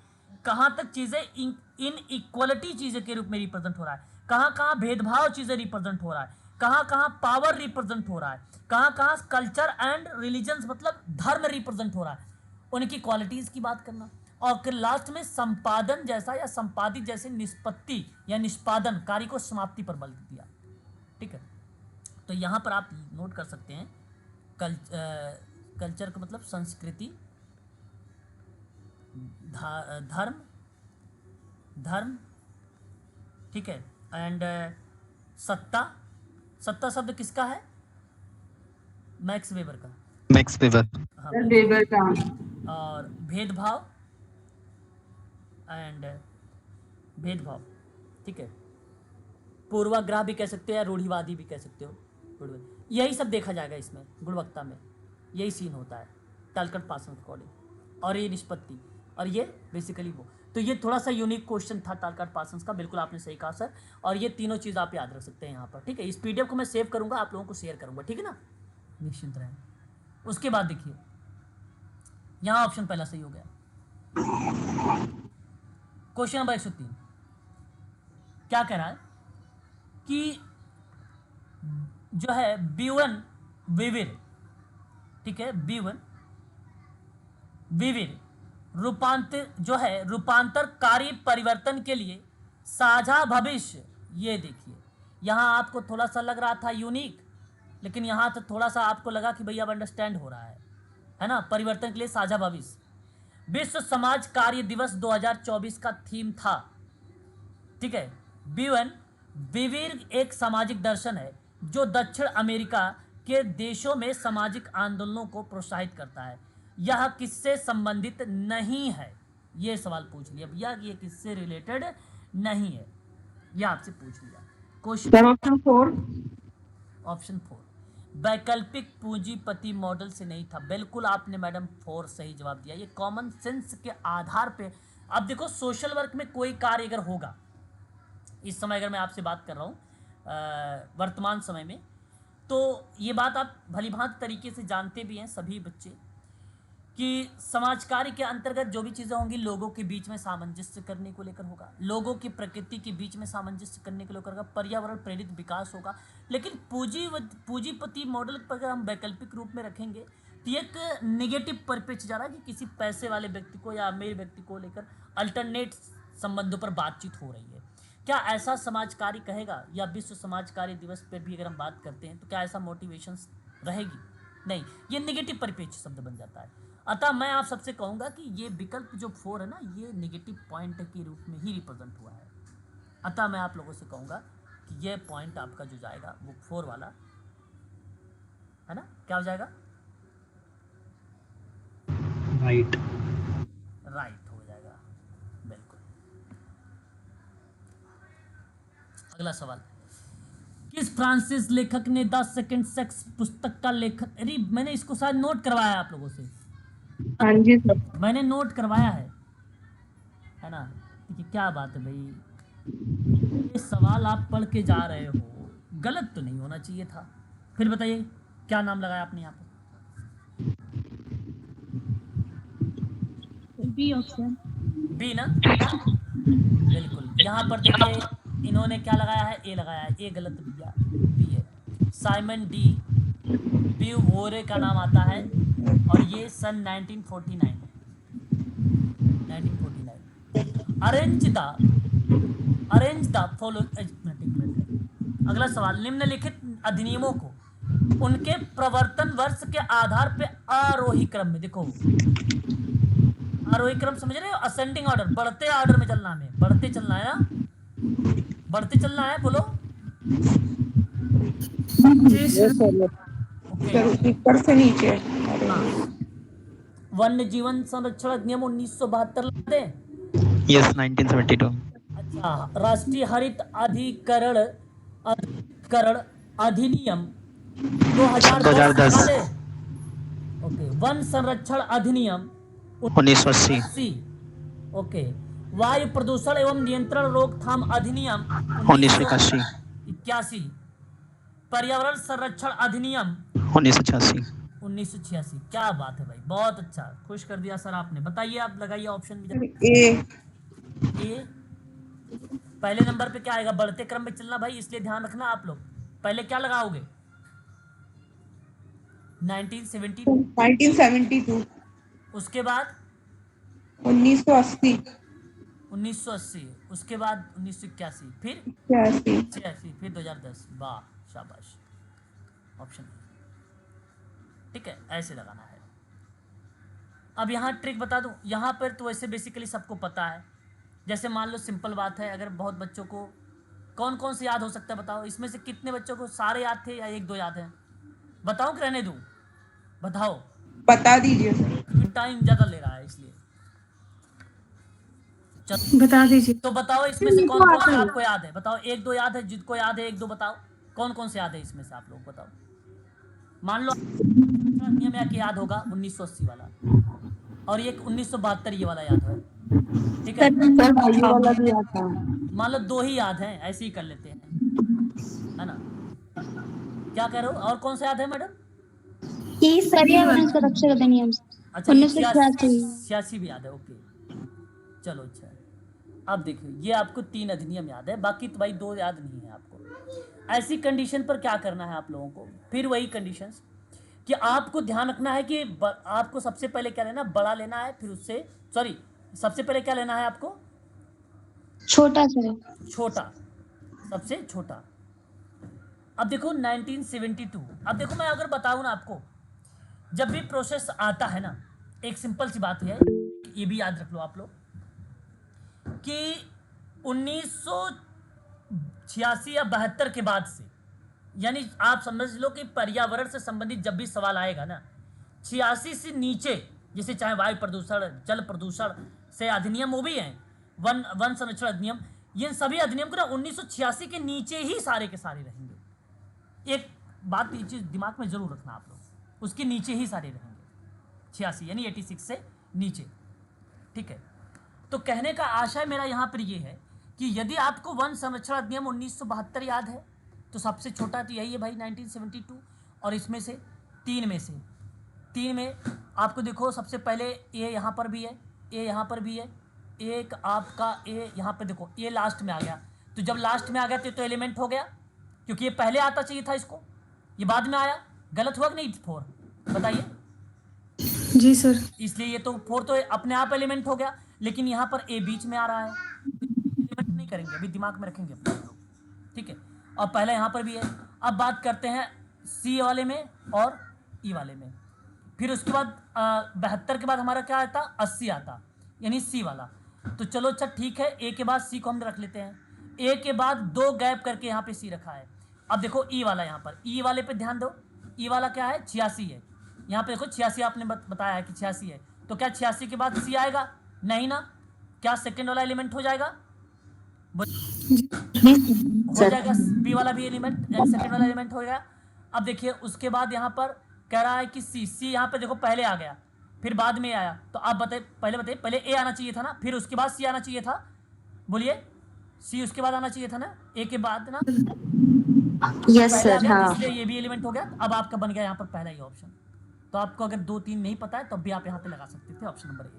कहाँ तक चीजें इन इक्वलिटी चीजें के रूप में रिप्रेजेंट हो रहा है, कहाँ कहाँ भेदभाव चीजें रिप्रेजेंट हो रहा है, कहाँ कहाँ पावर रिप्रेजेंट हो रहा है, कहाँ कहाँ कल्चर एंड रिलीजन्स मतलब धर्म रिप्रेजेंट हो रहा है, उनकी क्वालिटीज की बात करना। और फिर लास्ट में संपादन जैसा या संपादित जैसे निष्पत्ति या निष्पादन कार्य को समाप्ति पर बल दिया, ठीक है। तो यहाँ पर आप नोट कर सकते हैं कल्चर का मतलब संस्कृति, धर्म, ठीक है, एंड सत्ता। सत्ता शब्द किसका है? मैक्स वेबर का। Max weber. हाँ, वेबर का। और भेदभाव एंड भेदभाव, ठीक है, पूर्वाग्रह भी कह सकते हो या रूढ़िवादी भी कह सकते हो, यही सब देखा जाएगा इसमें गुणवत्ता में, यही सीन होता है टालकट पार्सन अकॉर्डिंग। और ये निष्पत्ति, और ये बेसिकली वो। तो ये थोड़ा सा यूनिक क्वेश्चन था टालकट पार्सन का, बिल्कुल आपने सही कहा सर। और ये तीनों चीज़ आप याद रख सकते हैं यहाँ पर, ठीक है। इस पीडीएफ को मैं सेव करूँगा, आप लोगों को शेयर करूँगा, ठीक है ना, निश्चिंत रहें। उसके बाद देखिए यहाँ ऑप्शन पहला सही हो गया। क्वेश्चन नंबर 103 क्या कह रहा है कि जो है B1 विविर, ठीक है, B1 विविर रूपांतर जो है रूपांतरकारी परिवर्तन के लिए साझा भविष्य। ये देखिए यहाँ आपको थोड़ा सा लग रहा था यूनिक, लेकिन यहाँ तो थोड़ा सा आपको लगा कि भैया अब अंडरस्टैंड हो रहा है ना। परिवर्तन के लिए साझा भविष्य विश्व समाज कार्य दिवस 2024 का थीम था, ठीक है। B1 विविर एक सामाजिक दर्शन है जो दक्षिण अमेरिका के देशों में सामाजिक आंदोलनों को प्रोत्साहित करता है। यह किससे संबंधित नहीं है? ये सवाल पूछ लिया भैया, ये किससे रिलेटेड नहीं है, यह आपसे पूछ लिया क्वेश्चन। ऑप्शन 4। ऑप्शन 4 वैकल्पिक पूंजीपति मॉडल से नहीं था। बिल्कुल आपने मैडम 4 सही जवाब दिया। ये कॉमन सेंस के आधार पे, अब देखो सोशल वर्क में कोई कार्य अगर होगा, इस समय अगर मैं आपसे बात कर रहा हूँ वर्तमान समय में, तो ये बात आप भलीभांति तरीके से जानते भी हैं सभी बच्चे कि समाज कार्य के अंतर्गत जो भी चीज़ें होंगी लोगों के बीच में सामंजस्य करने को लेकर होगा, लोगों की प्रकृति के बीच में सामंजस्य करने को लेकर होगा, पर्यावरण प्रेरित विकास होगा। लेकिन पूंजीपति मॉडल पर अगर हम वैकल्पिक रूप में रखेंगे तो एक निगेटिव परिपेक्ष जा रहा है कि किसी पैसे वाले व्यक्ति को या अमीर व्यक्ति को लेकर अल्टरनेट संबंधों पर बातचीत हो रही है। क्या ऐसा समाज कार्य कहेगा? या विश्व समाज कार्य दिवस पर भी अगर हम बात करते हैं तो क्या ऐसा मोटिवेशन रहेगी? नहीं, ये निगेटिव परिपेक्ष शब्द बन जाता है। अतः मैं आप सबसे कहूँगा कि ये विकल्प जो 4 है ना, ये नेगेटिव पॉइंट के रूप में ही रिप्रेजेंट हुआ है। अतः मैं आप लोगों से कहूँगा कि ये पॉइंट आपका जो जाएगा वो 4 वाला है ना, क्या हो जाएगा? राइट। राइट हो जाएगा, बिल्कुल। अगला सवाल, किस फ्रांसीस लेखक ने द सेकंड सेक्स पुस्तक का लेखन, अरे मैंने इसको शायद नोट करवाया है आप लोगों से। हाँ जी सर। मैंने नोट करवाया है ना। देखिए क्या बात है भाई, ये सवाल आप पढ़ के जा रहे हो, गलत तो नहीं होना चाहिए था। फिर बताइए क्या नाम लगाया आपने यहाँ पे? B option. बी ना, बिल्कुल। यहाँ पर देखिए इन्होंने क्या लगाया है, ए लगाया है, ए गलत भैया, बी है। साइमन डी ब्यूवोरे का नाम आता है और ये सन 1949 अरेंज द फॉलो। अगला सवाल, निम्नलिखित अधिनियमों को उनके प्रवर्तन वर्ष के आधार पे आरोही क्रम में, देखो आरोही क्रम समझ रहे हो, असेंडिंग ऑर्डर, बढ़ते ऑर्डर में चलना, हमें बढ़ते चलना है ना, बढ़ते चलना है, बोलो ऊपर से नीचे। वन्य जीवन संरक्षण अधिनियम 1972 ला दे। यस 1972। अच्छा, राष्ट्रीय हरित अधिकरण अधिनियम 2010 ला दे। ओके, वन संरक्षण अधिनियम 1980। ओके, वायु प्रदूषण एवं नियंत्रण रोकथाम अधिनियम 1981। पर्यावरण संरक्षण अधिनियम 1986। क्या बात है भाई, बहुत अच्छा, खुश कर दिया सर आपने। बताइए, आप लगाइए ऑप्शन में। ए पहले नंबर पे क्या आएगा, बढ़ते क्रम में चलना भाई, इसलिए ध्यान रखना आप लोग। पहले क्या लगाओगे, 1972। उसके बाद 1980। 1980, उसके बाद 1981, फिर 86, फिर 2010। वाह, शाबाश, ऑप्शन ठीक है, ऐसे लगाना है। अब यहाँ ट्रिक बता दूं, यहाँ पर तो वैसे बेसिकली सबको पता है। जैसे मान लो सिंपल बात है, अगर बहुत बच्चों को कौन कौन से याद हो सकता है बताओ, इसमें से कितने बच्चों को सारे याद थे या एक दो याद हैं, बताओ कि रहने दूं, बताओ, बता दीजिए सर। टाइम ज़्यादा ले रहा है इसलिए। बता दीजिए। तो बताओ इसमें से कौन कौन से आपको याद है, बताओ, एक दो याद है, जिसको याद है एक दो बताओ, कौन कौन से याद है इसमें से, आप लोग बताओ। मान लो नियम याद होगा 1980 वाला, और एक 1972 ये वाला याद है, ठीक है। मान लो दो ही याद हैं, ऐसे ही कर लेते हैं, है ना, क्या कह रहे हो, और कौन सा याद है मैडम? पर्यावरण संरक्षण अधिनियम अच्छा, 1986 भी याद है, ओके, चलो अच्छा। अब देखिए, ये आपको 3 अधिनियम याद है, बाकी तो भाई 2 याद नहीं है आपको। ऐसी कंडीशन पर क्या करना है आप लोगों को, फिर वही कंडीशंस कि आपको ध्यान रखना है कि आपको सबसे पहले क्या लेना, बड़ा लेना है, फिर उससे सबसे पहले क्या लेना है आपको, छोटा, सबसे छोटा। अब देखो 1972, अब देखो मैं अगर बताऊं ना आपको, जब भी प्रोसेस आता है ना, एक सिंपल सी बात है, ये भी याद रख लो आप लोग कि 1986 या 72 के बाद से, यानी आप समझ लो कि पर्यावरण से संबंधित जब भी सवाल आएगा ना, 86 से नीचे, जैसे चाहे वायु प्रदूषण, जल प्रदूषण से अधिनियम वो भी हैं, वन संरक्षण अधिनियम, ये सभी अधिनियम को ना 1986 के नीचे ही सारे के सारे रहेंगे। एक बात ये चीज़ दिमाग में जरूर रखना आप लोग, उसके नीचे ही सारे रहेंगे, 86 यानी 86 से नीचे, ठीक है। तो कहने का आशय मेरा यहाँ पर ये है कि यदि आपको वन संरक्षण अधिनियम 1972 याद है, तो सबसे छोटा तो यही है भाई 1972, और इसमें से तीन में आपको देखो, सबसे पहले ए यहाँ पर भी है, ए यहाँ पर भी है, एक आपका ए यहाँ पर देखो, ये लास्ट में आ गया, तो जब लास्ट में आ गया तो एलिमेंट हो गया, क्योंकि ये पहले आता चाहिए था इसको, ये बाद में आया, गलत हुआ कि नहीं 4, बताइए। जी सर। इसलिए ये तो 4 तो अपने आप एलिमेंट हो गया, लेकिन यहाँ पर ए बीच में आ रहा है, एलिमेंट नहीं करेंगे, अभी दिमाग में रखेंगे अपने लोग, ठीक है। और पहले यहाँ पर भी है। अब बात करते हैं सी वाले में और ई वाले में, फिर उसके बाद 72 के बाद हमारा क्या आता, 80 आता, यानी सी वाला। तो चलो अच्छा ठीक है, ए के बाद सी को हम रख लेते हैं, ए के बाद 2 गैप करके यहाँ पे सी रखा है। अब देखो ई वाला, यहाँ पर ई वाले पे ध्यान दो, ई वाला क्या है, 86 है, यहाँ पे देखो 86 आपने बताया है कि 86 है, तो क्या 86 के बाद सी आएगा, नहीं ना, क्या सेकंड वाला एलिमेंट हो जाएगा, हो जाएगा, बी वाला भी एलिमेंट, सेकंड वाला एलिमेंट हो गया। अब देखिए उसके बाद यहाँ पर कह रहा है कि सी यहाँ पे देखो पहले आ गया, फिर बाद में आया, तो आप बताइए पहले ए आना चाहिए था ना, फिर उसके बाद सी आना चाहिए था, बोलिए, सी उसके बाद आना चाहिए था ना, ए के बाद ना, यस सर, हाँ, इसलिए ये भी एलिमेंट हो गया। अब आपका बन गया यहाँ पर पहला ही ऑप्शन। तो आपको अगर 2-3 नहीं पता है तो भी आप यहाँ पे लगा सकते थे ऑप्शन नंबर ए,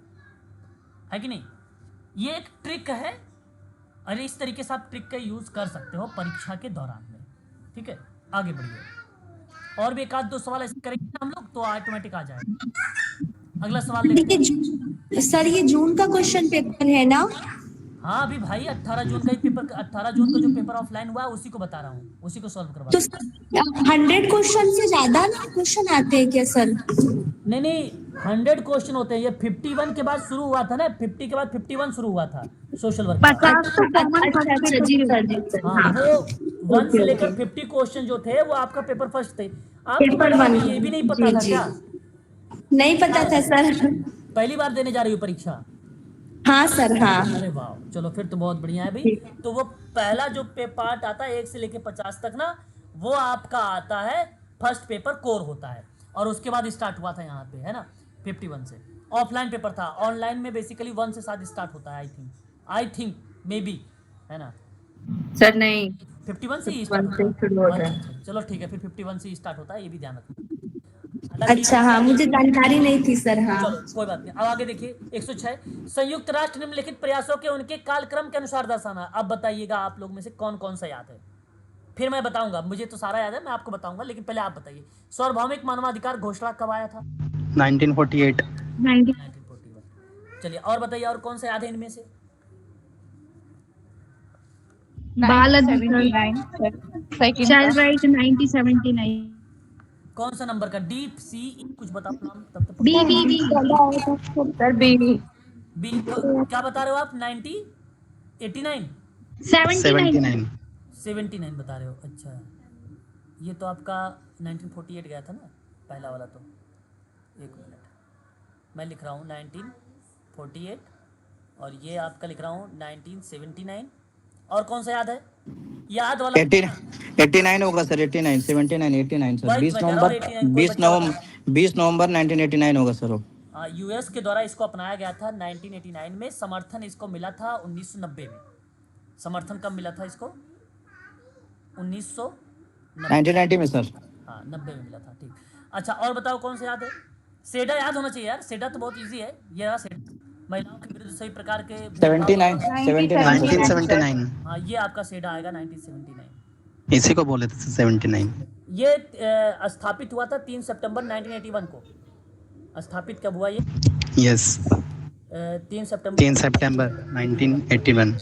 है कि नहीं? ये एक ट्रिक है, और इस तरीके से आप ट्रिक का यूज़ कर सकते हो परीक्षा के दौरान में। ठीक है, आगे बढ़िए। और भी एक आध दो सवाल ऐसे करेंगे हम लोग तो ऑटोमेटिक आ जाएगा। अगला सवाल देखते हैं। सर ये जून का क्वेश्चन पेपर है ना? हाँ अभी भाई 18 जून का ही पेपर, 18 जून को जो पेपर ऑफलाइन हुआ है उसी को बता रहा हूँ, उसी को सॉल्व करवा तो रहा हूँ। 100 क्वेश्चन से ज्यादा क्वेश्चन आते हैं क्या सर? नहीं 100 क्वेश्चन होते हैं। ये 51 के बाद शुरू हुआ था ना, 50 के बाद 51 शुरू हुआ था सोशल वर्क का। 50 तो कॉमन अच्छा जी सर जी सर। हाँ वो 1 से लेकर 50 क्वेश्चन जो थे वो आपका पेपर फर्स्ट थे। आपको पेपर मैडम 1 ये भी नहीं पता था जी क्या? नहीं पता था सर। पहली बार देने जा रही हो परीक्षा? हाँ सर हाँ। अरे वाह, चलो फिर तो बहुत बढ़िया है भाई। तो वो पहला जो पार्ट आता है 1 से लेकर 50 तक ना, वो आपका आता है फर्स्ट पेपर कोर होता है, और उसके बाद स्टार्ट हुआ था यहाँ पे, है ना, 51 से। ऑफलाइन पेपर था, ऑनलाइन में बेसिकली 1 से 7 स्टार्ट होता है आई थिंक मे बी, है ना? सर नहीं 51 से ही स्टार्ट होता है। अच्छा, चलो ठीक है, फिर 51 से ही स्टार्ट होता है, ये भी ध्यान रखना। अच्छा हाँ, मुझे जानकारी नहीं थी सर। हाँ चलो कोई बात नहीं। अब आगे देखिए 106, संयुक्त राष्ट्र निम्नलिखित प्रयासों के उनके कालक्रम के अनुसार दर्शाना। अब बताइएगा आप लोग में से कौन कौन सा याद है, फिर मैं बताऊंगा। मुझे तो सारा याद है, मैं आपको बताऊंगा, लेकिन पहले आप बताइए सार्वभौमिक मानवाधिकार घोषणा कब आया था? 1948। 1941। चलिए और बताइए, और कौन सा याद है इनमें से? बाल अधिकार, चाइल्ड राइट 1979। कौन सा नंबर का? डी सी कुछ बताओ नाम तब तक। बी बी बी सर बी बी क्या बता रहे हो आप? 1989 79 79 बता रहे हो? अच्छा, ये तो आपका 1948 गया था ना पहला वाला। तो एक मिनट, मैं लिख रहा हूँ 1948, और ये आपका लिख रहा हूँ 1979। और कौन सा याद है? याद वाला 89 होगा सर, 89 79 89 सर। वही 20 मैं कह रहा हूँ, नवंबर 89 कोई बच्चा बता। 20 नवंबर 1989 होगा सर वो। यूएस के द्वारा इसको अपनाया गया था 1989 में। समर्थन इसको मिला था 1990 में। समर्थन कब मिला था इसको? 1990 में सर। हाँ 90 में मिला था। ठीक, अच्छा और बताओ कौन सा याद है? सेडा याद होना चाहिए यार, सेडा तो बहुत इजी है। ये रहा सेडा, महिलाओं के विरुद्ध सही प्रकार के 79 1979 हाँ ये आपका सेडा आएगा 1979। इसी को बोले थे 79। ये स्थापित हुआ था 3 सितंबर 1981 को। स्थापित कब हुआ ये? यस 3 सितंबर 3 सितंबर 1981।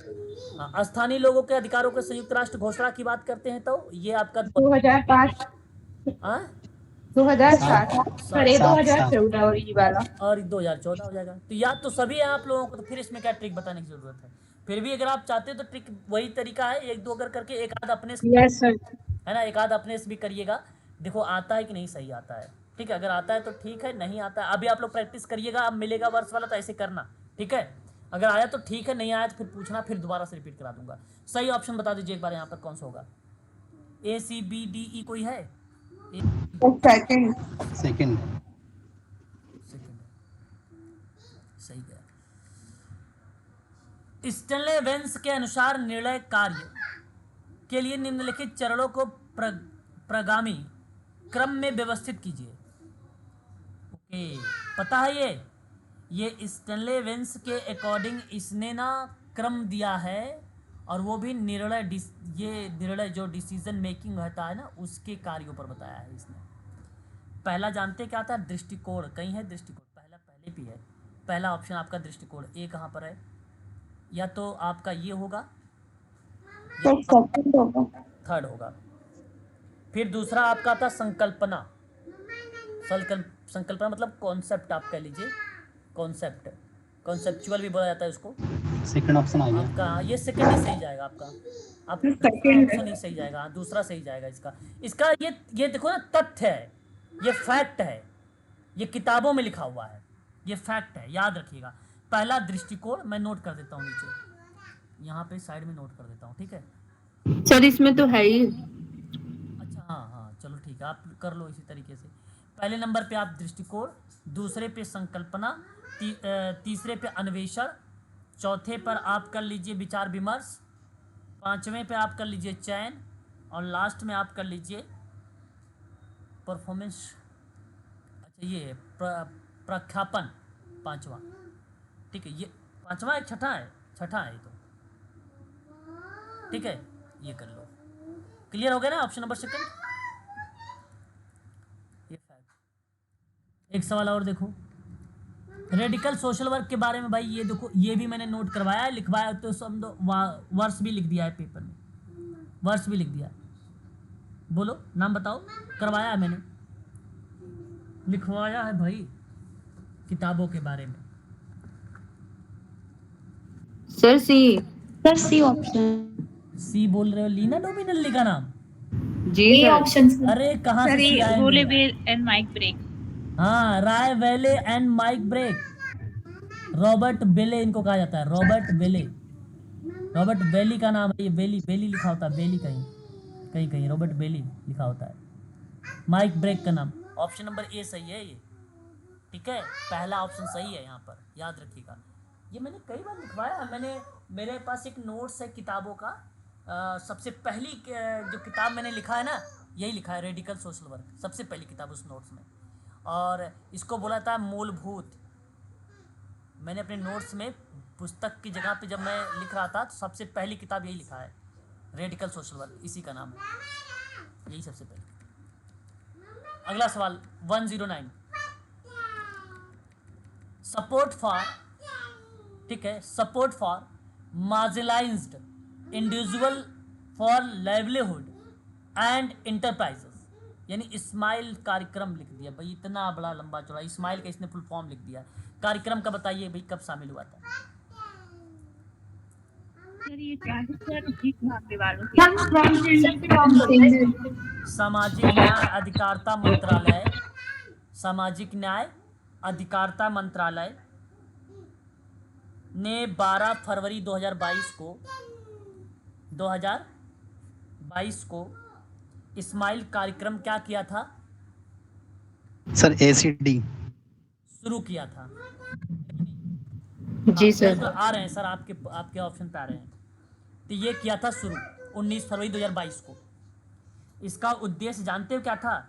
हाँ, स्थानीय लोगों के अधिकारों के संयुक्त राष्ट्र घोषणा की बात करते हैं तो ये आपका 2005 हाँ 2007 अरे 2014 और ये वाला और 2014 हो जाएगा। तो याद तो सभी है आप लोगों को, तो फिर इसमें क्या ट्रिक बताने की जरूरत है? फिर भी अगर आप चाहते हो तो ट्रिक वही तरीका है, एक दो अगर करके एक आध अपने से, यस सर है ना, एक आध अपने से भी करिएगा। देखो आता है कि नहीं सही आता है। ठीक है, अगर आता है तो ठीक है, नहीं आता है अभी आप लोग प्रैक्टिस करिएगा। अब मिलेगा वर्ष वाला तो ऐसे करना, ठीक है? अगर आया तो ठीक है, नहीं आया तो फिर पूछना, फिर दोबारा से रिपीट करा दूंगा। सही ऑप्शन बता दीजिए एक बार यहाँ पर कौन सा होगा? ए सी बी डी ई कोई है? सेकंड सेकंड सही गया। स्टेनले वेंस के अनुसार निर्णय कार्य के लिए निम्नलिखित चरणों को प्रगामी क्रम में व्यवस्थित कीजिए। ओके, पता है ये स्टेनले वेंस के अकॉर्डिंग इसने ना क्रम दिया है, और वो भी निर्णय जो डिसीजन मेकिंग होता है ना उसके कार्यों पर बताया है इसने। पहला जानते क्या था? दृष्टिकोण। कहीं है दृष्टिकोण? पहले भी है। पहला ऑप्शन आपका दृष्टिकोण, ए कहाँ पर है? या तो आपका ये होगा या थर्ड होगा। फिर दूसरा आपका था संकल्पना। संकल्पना मतलब कॉन्सेप्ट आप कह लीजिए, कॉन्सेप्चुअल भी बोला जाता है उसको। सेकंड ऑप्शन आ गया आपका ये सेकंड ही सही जाएगा आपका ऑप्शन ही सही जाएगा। हाँ दूसरा सही जाएगा इसका ये देखो ना, तथ्य है, ये फैक्ट है, ये किताबों में लिखा हुआ है, ये फैक्ट है, याद रखिएगा। पहला दृष्टिकोण मैं नोट कर देता हूँ नीचे, यहाँ पे साइड में नोट कर देता हूँ, ठीक है सर इसमें तो है ही। अच्छा हाँ चलो ठीक है, आप कर लो इसी तरीके से। पहले नंबर पे आप दृष्टिकोण, दूसरे पे संकल्पना, तीसरे पे अन्वेषण, चौथे पर आप कर लीजिए विचार विमर्श, पांचवें पे आप कर लीजिए चयन, और लास्ट में आप कर लीजिए परफॉर्मेंस। अच्छा ये प्रख्यापन पांचवा, ठीक है। ये पांचवा एक छठा है ये तो, ठीक है, ये कर लो। क्लियर हो गया ना ऑप्शन नंबर सेकंड। ये फैक्ट। एक सवाल और देखो, रेडिकल सोशल वर्क के बारे में भाई ये देखो, ये भी मैंने नोट करवाया है, लिखवाया तो समझो, वर्ष भी लिख दिया है पेपर में, वर्ष भी लिख दिया है। बोलो नाम बताओ, करवाया है मैंने, लिखवाया है भाई किताबों के बारे में। Sir C. Sir C option. C बोल रहे हो, लीना डोमिनल्ली का नाम? जी ए सर। ऑप्शन अरे कहाँ से किया है? रोलेवेल एंड माइक ब्रेक। हाँ, राय वेले एंड माइक ब्रेक, रॉबर्ट बेले इनको कहा जाता है, रॉबर्ट बेले, रॉबर्ट बेली का नाम है ये, बेली बेली लिखा होता है, बेली कहीं कहीं कहीं रॉबर्ट बेली लिखा होता है। माइक ब्रेक का नाम, ऑप्शन नंबर ए सही है ये, ठीक है, पहला ऑप्शन सही है यहाँ पर, याद रखिएगा। ये मैंने कई बार लिखवाया है, मैंने, मेरे पास एक नोट्स है किताबों का, सबसे पहली जो किताब मैंने लिखा है ना, यही लिखा है, रेडिकल सोशल वर्क, सबसे पहली किताब उस नोट्स में, और इसको बोला था मूलभूत। मैंने अपने नोट्स में पुस्तक की जगह पे जब मैं लिख रहा था तो सबसे पहली किताब यही लिखा है, रेडिकल सोशल वर्क, इसी का नाम है, यही सबसे पहले। अगला सवाल 109, सपोर्ट फॉर, ठीक है, support for marginalised individual for livelihood and enterprises, यानी इस्माइल कार्यक्रम लिख दिया भाई, इतना बड़ा लंबा चौड़ा इस्माइल का इसने फुल फॉर्म लिख दिया। कार्यक्रम का बताइए भाई कब शामिल हुआ था? सर ये क्या है सर, भीख मांगने वालों के सामाजिक न्याय अधिकारिता मंत्रालय, सामाजिक न्याय अधिकारिता मंत्रालय ने 12 फरवरी 2022 को इस्माइल कार्यक्रम क्या किया था? Sir ACD। शुरू किया था। जी सर। तो आ रहे हैं सर, आपके ऑप्शन पे आ रहे हैं। तो ये किया था शुरू 19 फरवरी 2022 को। इसका उद्देश्य जानते हो क्या था?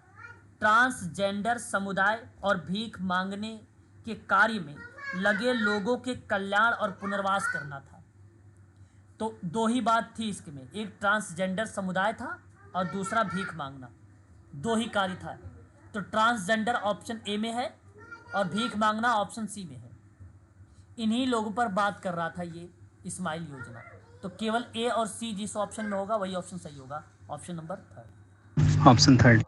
ट्रांसजेंडर समुदाय और भीख मांगने के कार्य में लगे लोगों के कल्याण और पुनर्वास करना था। तो दो ही बात थी इसके में, एक ट्रांसजेंडर समुदाय था और दूसरा भीख मांगना, दो ही कार्य था। तो ट्रांसजेंडर ऑप्शन ए में है और भीख मांगना ऑप्शन सी में है। इन्हीं लोगों पर बात कर रहा था ये इस्माइल योजना। तो केवल ए और सी जिस ऑप्शन में होगा वही ऑप्शन सही होगा, ऑप्शन नंबर 3। ऑप्शन 3।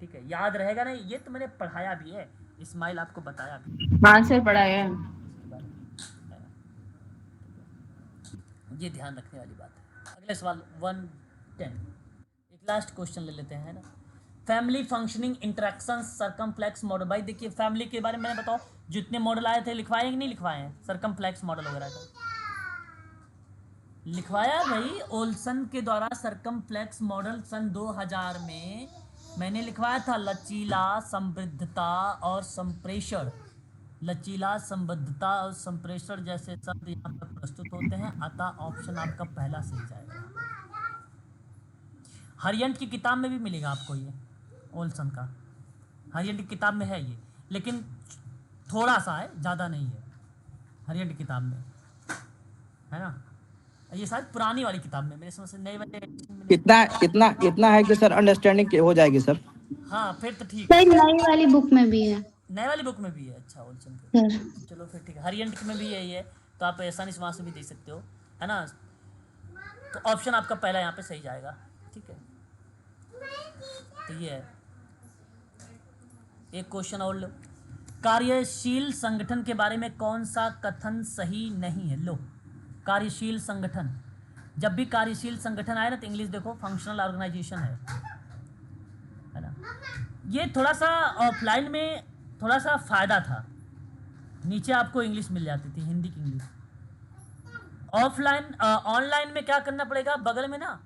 ठीक है, याद रहेगा ना, ये तो मैंने पढ़ाया भी है, इस्माइल आपको बताया भी। हाँ सर पढ़ाया है। ये ध्यान रखने वाली बात है। अगले सवाल 110, एक लास्ट क्वेश्चन ले लेते हैं ना। Family functioning interaction circumflex model. भाई देखिए, फैमिली के बारे में मैंने बताओ, जितने मॉडल आए थे लिखवाए कि नहीं लिखवाए हैं? सर्कमफ्लेक्स मॉडल वगैरह का लिखवाया भाई, ओल्सन के द्वारा सर्कमफ्लेक्स मॉडल सन 2000 में मैंने लिखवाया था। लचीला, समृद्धता और संप्रेषण, लचीला, संबद्धता और संप्रेषण जैसे शब्द यहाँ पर प्रस्तुत होते हैं, अतः ऑप्शन आपका पहला सही जाएगा। हरियंट की किताब में भी मिलेगा आपको ये, ओल्सन का हरियंट की किताब में है ये, लेकिन थोड़ा सा है, ज़्यादा नहीं है हरियंट की किताब में, है ना। ये शायद पुरानी वाली किताब में, मेरे समझ से नई वाली इतना है कि सर अंडरस्टैंडिंग हो जाएगी सर। हाँ फिर तो ठीक सर नई वाली बुक में भी है। नए वाली बुक में भी है, अच्छा ओल्सन के, चलो फिर ठीक है। हरियंट में भी यही है, तो आप आसानी से वहाँ से भी देख सकते हो, है ना। तो ऑप्शन आपका पहला यहाँ पे सही जाएगा, ठीक है। तो ये है, एक क्वेश्चन और लो। कार्यशील संगठन के बारे में कौन सा कथन सही नहीं है? लो, कार्यशील संगठन, जब भी कार्यशील संगठन आए ना तो इंग्लिश देखो, फंक्शनल ऑर्गेनाइजेशन है ना। ये थोड़ा सा ऑफलाइन में थोड़ा सा फ़ायदा था, नीचे आपको इंग्लिश मिल जाती थी, हिंदी की इंग्लिश। ऑफलाइन ऑनलाइन में क्या करना पड़ेगा, बगल में ना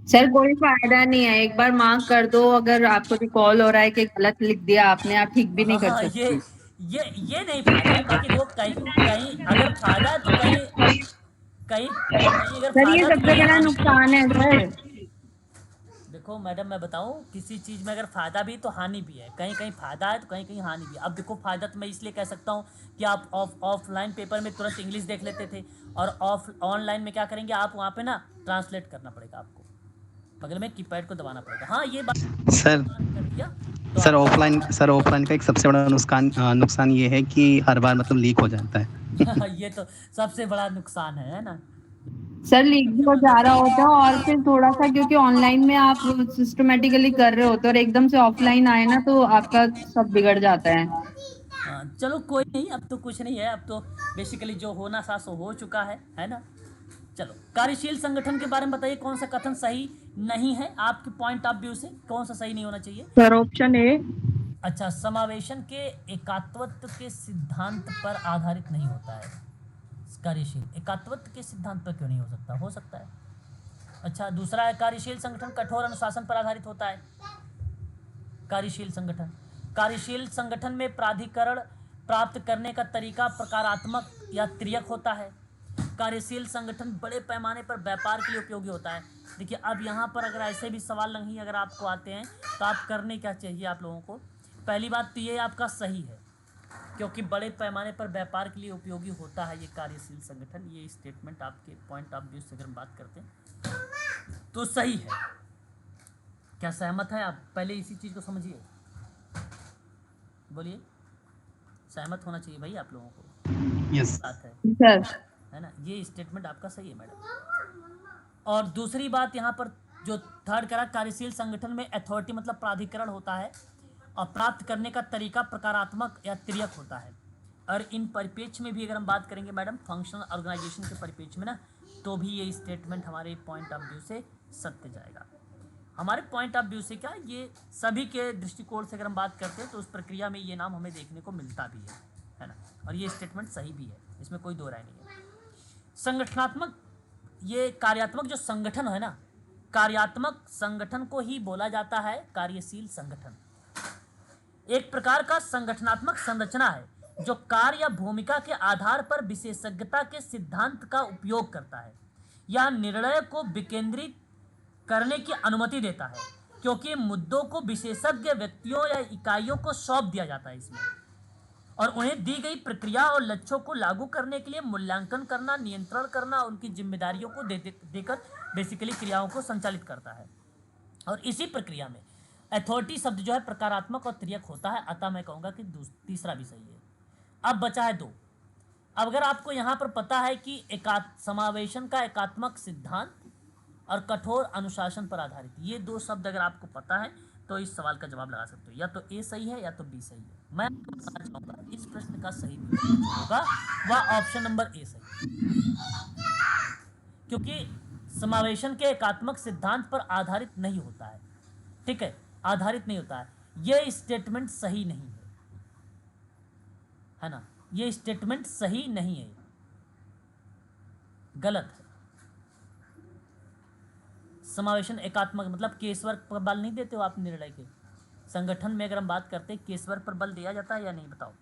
सर कोई फायदा नहीं है, एक बार मार्क कर दो, अगर आपको भी कॉल हो रहा है कि गलत लिख दिया आपने, आप ठीक भी नहीं कर सकते। ये नहीं फायदा है, बाकी वो कहीं अगर फायदा है तो कहीं अगर सर ये सबसे बड़ा नुकसान है सर। देखो देखो मैडम, मैं बताऊं, किसी चीज़ में अगर फ़ायदा भी तो हानि भी है, कहीं कहीं फ़ायदा है तो कहीं कहीं हानि भी है। अब देखो फ़ायदा तो मैं इसलिए कह सकता हूं कि आप ऑफलाइन पेपर में तुरंत इंग्लिश देख लेते थे, और ऑनलाइन में क्या करेंगे आप, वहाँ पे ना ट्रांसलेट करना पड़ेगा आपको, बगल में कीपैड को दबाना पड़ेगा। हाँ, ये बात सर कर दिया तो सर ऑफलाइन का एक सबसे बड़ा नुकसान ये है कि हर बार मतलब लीक हो जाता है। ये तो सबसे बड़ा नुकसान है ना। सर लीक भी हो जा रहा होता है, और फिर थोड़ा सा क्योंकि ऑनलाइन में आप सिस्टमेटिकली कर रहे होते हो और एकदम से ऑफलाइन आए ना तो आपका सब बिगड़ जाता है। हाँ, चलो कोई नहीं, अब तो कुछ नहीं है, अब तो बेसिकली जो होना था सो हो चुका है ना। चलो, कार्यशील संगठन के बारे में बताइए, कौन सा कथन सही नहीं है आपके पॉइंट ऑफ व्यू से, कौन सा सही नहीं होना चाहिए? Sir option A. अच्छा, समावेशन के एकात्मत्व के सिद्धांत पर आधारित नहीं होता है। कार्यशील एकात्मत्व के सिद्धांत पर क्यों नहीं हो सकता? हो सकता है। अच्छा, दूसरा है कार्यशील संगठन कठोर अनुशासन पर आधारित होता है। कार्यशील संगठन में प्राधिकरण प्राप्त करने का तरीका प्रकारात्मक या त्रियक होता है। कार्यशील संगठन बड़े पैमाने पर व्यापार के लिए उपयोगी होता है। देखिए, अब यहाँ पर अगर ऐसे भी सवाल नहीं अगर आपको आते हैं तो आप करने क्या चाहिए आप लोगों को? पहली बात तो ये आपका सही है, क्योंकि बड़े पैमाने पर व्यापार के लिए उपयोगी होता है ये कार्यशील संगठन। ये स्टेटमेंट आपके पॉइंट ऑफ व्यू से अगर हम बात करते हैं तो सही है। क्या सहमत है आप? पहले इसी चीज़ को समझिए, बोलिए। सहमत होना चाहिए भाई आप लोगों को। यस बात है सर है ना, ये स्टेटमेंट आपका सही है मैडम। और दूसरी बात यहाँ पर जो थर्ड करा, कार्यशील संगठन में अथॉरिटी मतलब प्राधिकरण होता है और प्राप्त करने का तरीका प्रकारात्मक या त्रियक होता है। और इन परिप्रेक्ष्य में भी अगर हम बात करेंगे मैडम, फंक्शनल ऑर्गेनाइजेशन के परिप्रेक्ष्य में ना, तो भी ये स्टेटमेंट हमारे पॉइंट ऑफ व्यू से सत्य जाएगा। हमारे पॉइंट ऑफ व्यू से क्या, ये सभी के दृष्टिकोण से अगर हम बात करते हैं तो उस प्रक्रिया में ये नाम हमें देखने को मिलता भी है ना। और ये स्टेटमेंट सही भी है, इसमें कोई दो राय नहीं है। संगठनात्मक, ये कार्यात्मक जो संगठन है ना, कार्यात्मक संगठन को ही बोला जाता है कार्यशील संगठन। एक प्रकार का संगठनात्मक संरचना है जो कार्य या भूमिका के आधार पर विशेषज्ञता के सिद्धांत का उपयोग करता है या निर्णय को विकेंद्रित करने की अनुमति देता है, क्योंकि मुद्दों को विशेषज्ञ व्यक्तियों या इकाइयों को सौंप दिया जाता है इसमें, और उन्हें दी गई प्रक्रिया और लक्ष्यों को लागू करने के लिए मूल्यांकन करना, नियंत्रण करना, उनकी जिम्मेदारियों को देकर बेसिकली क्रियाओं को संचालित करता है। और इसी प्रक्रिया में अथॉरिटी शब्द जो है प्रकारात्मक और त्रियक होता है, अतः मैं कहूँगा कि तीसरा भी सही है। अब बचा है दो। अब अगर आपको यहाँ पर पता है कि समावेशन का एकात्मक सिद्धांत और कठोर अनुशासन पर आधारित, ये दो शब्द अगर आपको पता है तो इस सवाल का जवाब लगा सकते हो, या तो ए सही है या तो बी सही है। मैं आपको बताना चाहूँगा इस प्रश्न का सही होगा वह ऑप्शन नंबर ए सही, क्योंकि समावेशन के एकात्मक सिद्धांत पर आधारित नहीं होता है। ठीक है, आधारित नहीं होता है, ये स्टेटमेंट सही नहीं है ना, ये स्टेटमेंट सही नहीं है, गलत है। समावेशन एकात्मक मतलब केसवर पर बल नहीं देते हो आप निर्णय के। संगठन में अगर हम बात करते हैं केसवर पर बल दिया जाता है या नहीं, बताओ?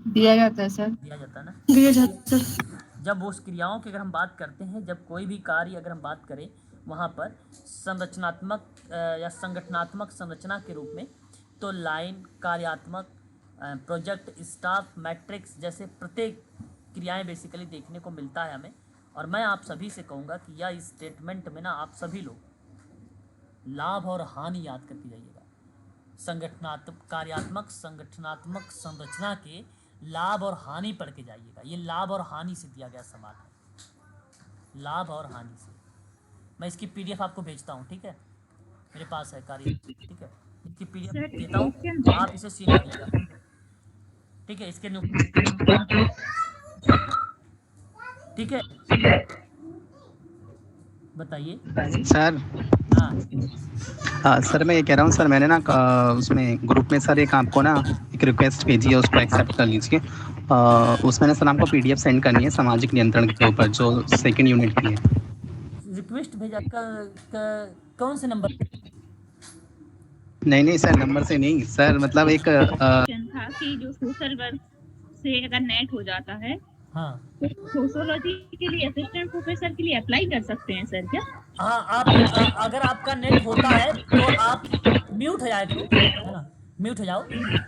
दिया जाता है सर। दिया जाता है ना, दिया जाता है। जब उस क्रियाओं की अगर हम बात करते हैं, जब कोई भी कार्य अगर हम बात करें वहाँ पर संरचनात्मक या संगठनात्मक संरचना के रूप में, तो लाइन, कार्यात्मक, प्रोजेक्ट, स्टाफ, मैट्रिक्स जैसे प्रत्येक क्रियाएं बेसिकली देखने को मिलता है हमें। और मैं आप सभी से कहूँगा कि यह स्टेटमेंट में ना आप सभी लोग लाभ और हानि याद करके जाइएगा। कार्यात्मक संगठनात्मक संरचना के लाभ और हानि पढ़ के जाइएगा। ये लाभ और हानि से दिया गया सवाल है, लाभ और हानि से। मैं इसकी पीडीएफ आपको भेजता हूँ, ठीक है, मेरे पास है कार्य, ठीक है, इसकी पीडीएफ देता हूँ, आप इसे सीख लीजिएगा, ठीक है, इसके ठीक है, बताइए सर। हाँ सर मैं ये कह रहा हूँ सर, मैंने ना उसमें ग्रुप में सर एक आपको ना एक रिक्वेस्ट भेजी है, उसको एक्सेप्ट कर लीजिए। उसमें ना सर आपको पीडीएफ सेंड करनी है सामाजिक नियंत्रण के ऊपर, जो सेकंड यूनिट की है। रिक्वेस्ट भेजा कौन से नंबर? नहीं सर, नंबर से नहीं सर, मतलब एक था कि जो सोशल वर्क से अगर नेट हो जाता है हाँ सोशियोलॉजी के लिए असिस्टेंट प्रोफेसर के लिए अप्लाई कर सकते हैं सर क्या? हाँ, आप अगर आपका नेट होता है तो आप म्यूट हो जाए करो, है ना, म्यूट हो जाओ।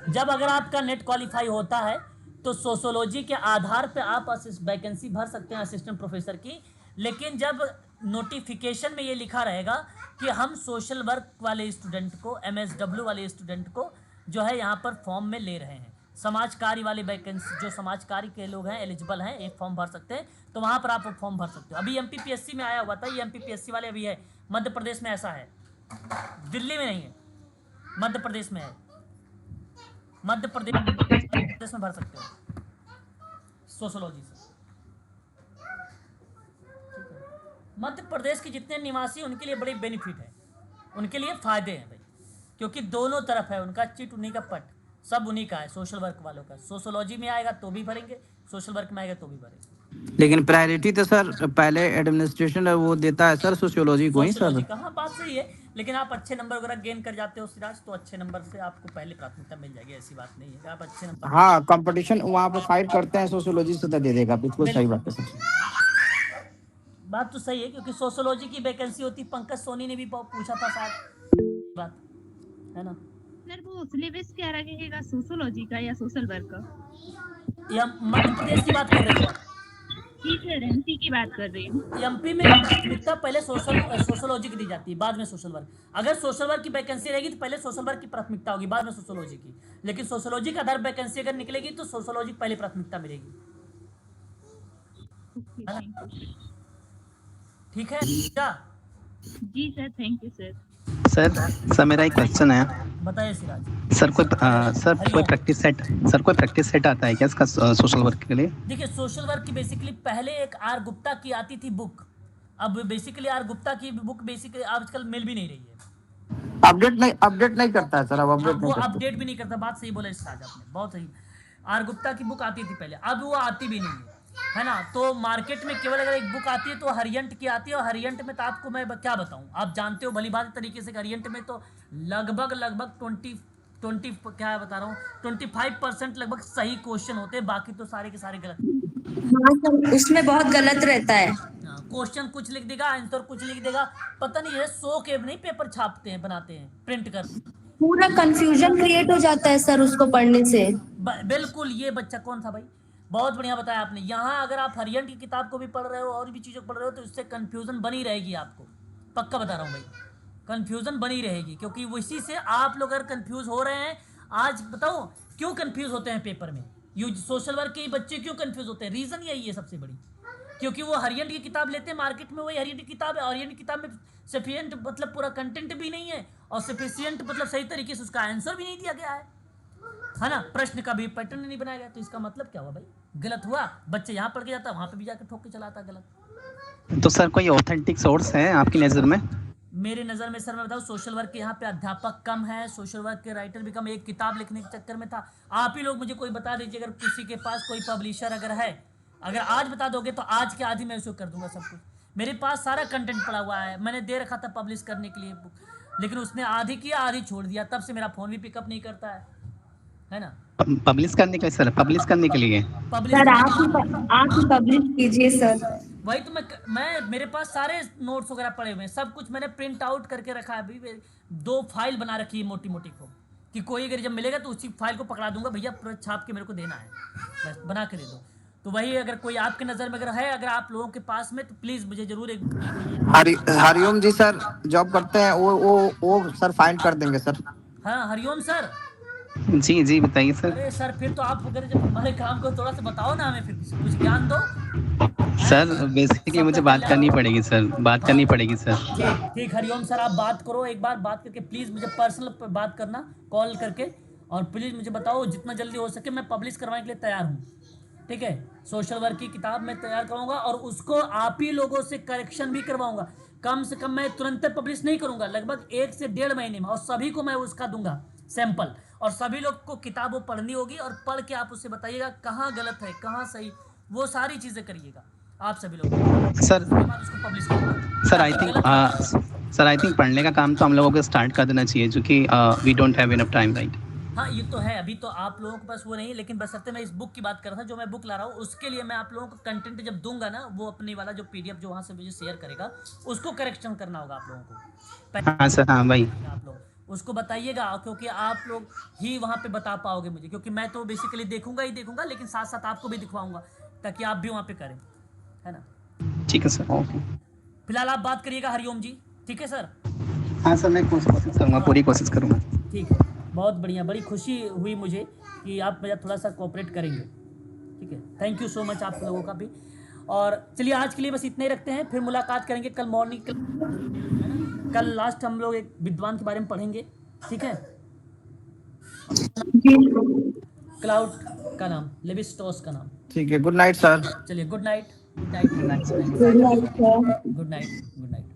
जब अगर आपका नेट क्वालिफाई होता है तो सोशियोलॉजी के आधार पे आप वैकेंसी भर सकते हैं असिस्टेंट प्रोफेसर की। लेकिन जब नोटिफिकेशन में ये लिखा रहेगा कि हम सोशल वर्क वाले स्टूडेंट को, MSW वाले स्टूडेंट को जो है यहाँ पर फॉर्म में ले रहे हैं, समाज कार्य वाले वैकेंसी, जो समाज कार्य के लोग हैं एलिजिबल हैं, एक फॉर्म भर सकते हैं, तो वहाँ पर आप फॉर्म भर सकते हो। अभी MPPSC में आया हुआ था, ये MPPSC वाले अभी है, मध्य प्रदेश में ऐसा है, दिल्ली में नहीं है, मध्य प्रदेश में है, मध्य प्रदेश में भर सकते हो सोशियोलॉजी से। मध्य प्रदेश के जितने निवासी उनके लिए बड़ी बेनिफिट है, उनके लिए फ़ायदे हैं भाई, क्योंकि दोनों तरफ है, उनका चिट उन्हीं का पट, सब उन्हीं का है। सोशल वर्क वालों का सोशियोलॉजी में आएगा तो भी भरेंगे, सोशल वर्क में आएगा तो भी भरेंगे। लेकिन प्रायोरिटी तो सर पहले एडमिनिस्ट्रेशन वो देता है सर सोशियोलॉजी को ही सर। सोशियोलॉजी का, हाँ बात सही है, लेकिन आप अच्छे नंबर वगैरह गेन कर जाते हो सिराज, तो अच्छे नंबर से आपको पहले प्राथमिकता मिल जाएगी, ऐसी बात नहीं है। आप अच्छे नंबर, हाँ कंपटीशन वहाँ पे फाइट करते हैं सोशियोलॉजी से तो दे देगा, बिल्कुल सही बात है सर। बात तो सही है, क्योंकि सोशियोलॉजी की वैकेंसी होती, पंकज सोनी ने भी पूछा था शायद, बात है ना। सर वो सिलेबस क्या रहेगा सोशियोलॉजी का या सोशल वर्क का? या मध्य प्रदेश की बात कर रहे हो? जी सर MP की बात कर रही हूँ। MP में प्राथमिकता पहले सोशियोलॉजी की दी जाती है, बाद में सोशल वर्क। अगर सोशल वर्क की वैकेंसी रहेगी तो पहले सोशल वर्क की प्राथमिकता होगी, बाद में सोशियोलॉजी की। लेकिन सोशियोलॉजी का आधार वैकेंसी अगर निकलेगी तो सोशियोलॉजी पहले प्राथमिकता मिलेगी, है ना? ठीक है क्या? जी sir, thank you sir. Sir मेरा एक क्वेश्चन है। बताइए सिराज। सर कोई प्रैक्टिस सेट आता है क्या इसका सोशल वर्क के लिए? देखिए सोशल वर्क की बेसिकली पहले एक R गुप्ता की आती थी बुक, अब बेसिकली R गुप्ता की बुक बेसिकली आजकल मिल भी नहीं रही है, अपडेट नहीं करता है सर, अब वो अपडेट भी नहीं करता। बात सही बोला सिराज आपने, बहुत सही। R गुप्ता की बुक आती थी पहले, अब वो आती भी नहीं है ना। तो मार्केट में केवल अगर एक बुक आती है तो हरियंट की आती है, और हरियंट में तो आपको मैं क्या बताऊं, आप जानते हो भली बात तरीके से, हरियंट में तो लगभग 20 क्या बता रहा हूँ 25% लगभग सही क्वेश्चन होते हैं, बाकी तो सारे के सारे गलत। हाँ सर, उसमें बहुत गलत रहता है। क्वेश्चन कुछ लिख देगा, आंसर कुछ लिख देगा, पता नहीं है 100 के नहीं पेपर छापते हैं, बनाते हैं, प्रिंट कर, पूरा कंफ्यूजन क्रिएट हो जाता है सर उसको पढ़ने से। बिल्कुल। ये बच्चा कौन था भाई, बहुत बढ़िया बताया आपने। यहाँ अगर आप हरियंट की किताब को भी पढ़ रहे हो और भी चीज़ों को पढ़ रहे हो तो इससे कंफ्यूजन बनी रहेगी आपको, पक्का बता रहा हूँ भाई, कंफ्यूजन बनी रहेगी, क्योंकि उसी से आप लोग अगर कंफ्यूज हो रहे हैं। आज बताओ क्यों कंफ्यूज होते हैं पेपर में, सोशल वर्क के बच्चे क्यों कंफ्यूज होते हैं? रीज़न यही है सबसे बड़ी, क्योंकि वो हरियंट की किताब लेते हैं मार्केट में, वही हरियंट की किताब है, हरियंट की किताब में सफिशिएंट मतलब पूरा कंटेंट भी नहीं है, और सफिशिएंट मतलब सही तरीके से उसका आंसर भी नहीं दिया गया है ना, प्रश्न का भी पैटर्न नहीं बनाया गया। तो इसका मतलब क्या हुआ भाई, गलत हुआ। बच्चे यहाँ पढ़ के जाता है, वहाँ पे भी जाकर ठोक के चला आता गलत। तो सर कोई ऑथेंटिक सोर्स है आपकी नज़र में? मेरे नज़र में सर मैं बताऊँ, सोशल वर्क के यहाँ पे अध्यापक कम है, सोशल वर्क के राइटर भी कम। एक किताब लिखने के चक्कर में था। आप ही लोग मुझे कोई बता दीजिए, अगर किसी के पास कोई पब्लिशर अगर है, अगर आज बता दोगे तो आज के आज ही मैं उसको कर दूंगा सब कुछ। मेरे पास सारा कंटेंट पड़ा हुआ है, मैंने दे रखा था पब्लिश करने के लिए बुक, लेकिन उसने आधी किया आधी छोड़ दिया, तब से मेरा फ़ोन भी पिकअप नहीं करता है ना। पब्लिश करने के लिए सर, पब्लिश करने के लिए सर आप ही पब्लिश कीजिए सर। वही तो मैं मेरे पास सारे नोट्स वगैरह पड़े हुए हैं, सब कुछ मैंने प्रिंट आउट करके रखा है। अभी 2 फाइल बना रखी है मोटी मोटी को, कि कोई अगर जब मिलेगा तो उसी फाइल को पकड़ा दूंगा, भैया पूरा छाप के मेरे को देना है, बस बना के दे दो। तो वही अगर कोई आपके नज़र में अगर है, अगर आप लोगों के पास में, तो प्लीज़ मुझे जरूर एक हरिओम जी सर जॉब करते हैं, वो सर फाइंड कर देंगे सर। हाँ हरिओम सर। जी बताइए सर। अरे सर फिर तो आप अगर जब हमारे काम को थोड़ा सा बताओ ना, हमें फिर कुछ ज्ञान दो सर। बेसिकली मुझे बात करनी पड़ेगी सर, बात करनी पड़ेगी सर। ठीक हरिओम सर, आप बात करो, एक बार बात करके प्लीज़ मुझे पर्सनल बात करना कॉल करके, और प्लीज़ मुझे बताओ जितना जल्दी हो सके। मैं पब्लिश करवाने के लिए तैयार हूँ, ठीक है। सोशल वर्क की किताब मैं तैयार करवाऊंगा, और उसको आप ही लोगों से करेक्शन भी करवाऊंगा। कम से कम मैं तुरंत पब्लिश नहीं करूंगा, लगभग 1 से 1.5 महीने में, और सभी को मैं उसका दूंगा सैंपल, और सभी लोग को किताब वो पढ़नी होगी, और पढ़ के आप उससे बताइएगा कहाँ गलत है कहाँ सही, वो सारी चीज़ें करिएगा आप सभी लोग। सर उसको पब्लिश करूंगा। सर आई थिंक पढ़ने का काम तो हम लोगों को स्टार्ट कर देना चाहिए, क्योंकि we don't have enough time, right. हाँ ये तो है, अभी तो आप लोगों के पास वो नहीं है, लेकिन बशर्ते मैं इस बुक की बात कर रहा था, जो मैं बुक ला रहा हूँ उसके लिए मैं आप लोगों को कंटेंट जब दूंगा ना, वो अपनी वाला जो पीडीएफ जो वहाँ से मुझे शेयर करेगा उसको करेक्शन करना होगा आप लोगों को। हाँ सर, हाँ भाई। आप लोग उसको बताइएगा, क्योंकि आप लोग ही वहाँ पे बता पाओगे मुझे, क्योंकि मैं तो बेसिकली देखूंगा ही देखूंगा, लेकिन साथ साथ आपको भी दिखवाऊंगा ताकि आप भी वहाँ पे करें, है ना। ठीक है सर, ओके। फिलहाल आप बात करिएगा हरिओम जी, ठीक है सर। हाँ सर, मैं कोशिश करूँगा, पूरी कोशिश करूँगा। ठीक है, बहुत बढ़िया, बड़ी खुशी हुई मुझे कि आप मेरा थोड़ा सा कोऑपरेट करेंगे, ठीक है। थैंक यू सो मच आप लोगों का भी। और चलिए आज के लिए बस इतना ही रखते हैं, फिर मुलाकात करेंगे कल मॉर्निंग। कल लास्ट हम लोग एक विद्वान के बारे में पढ़ेंगे, ठीक है। क्लाउड का नाम, लेविस्टोस का नाम। ठीक है, गुड नाइट सर। चलिए good night, good night, good night, Good night, sir. Good night, good night.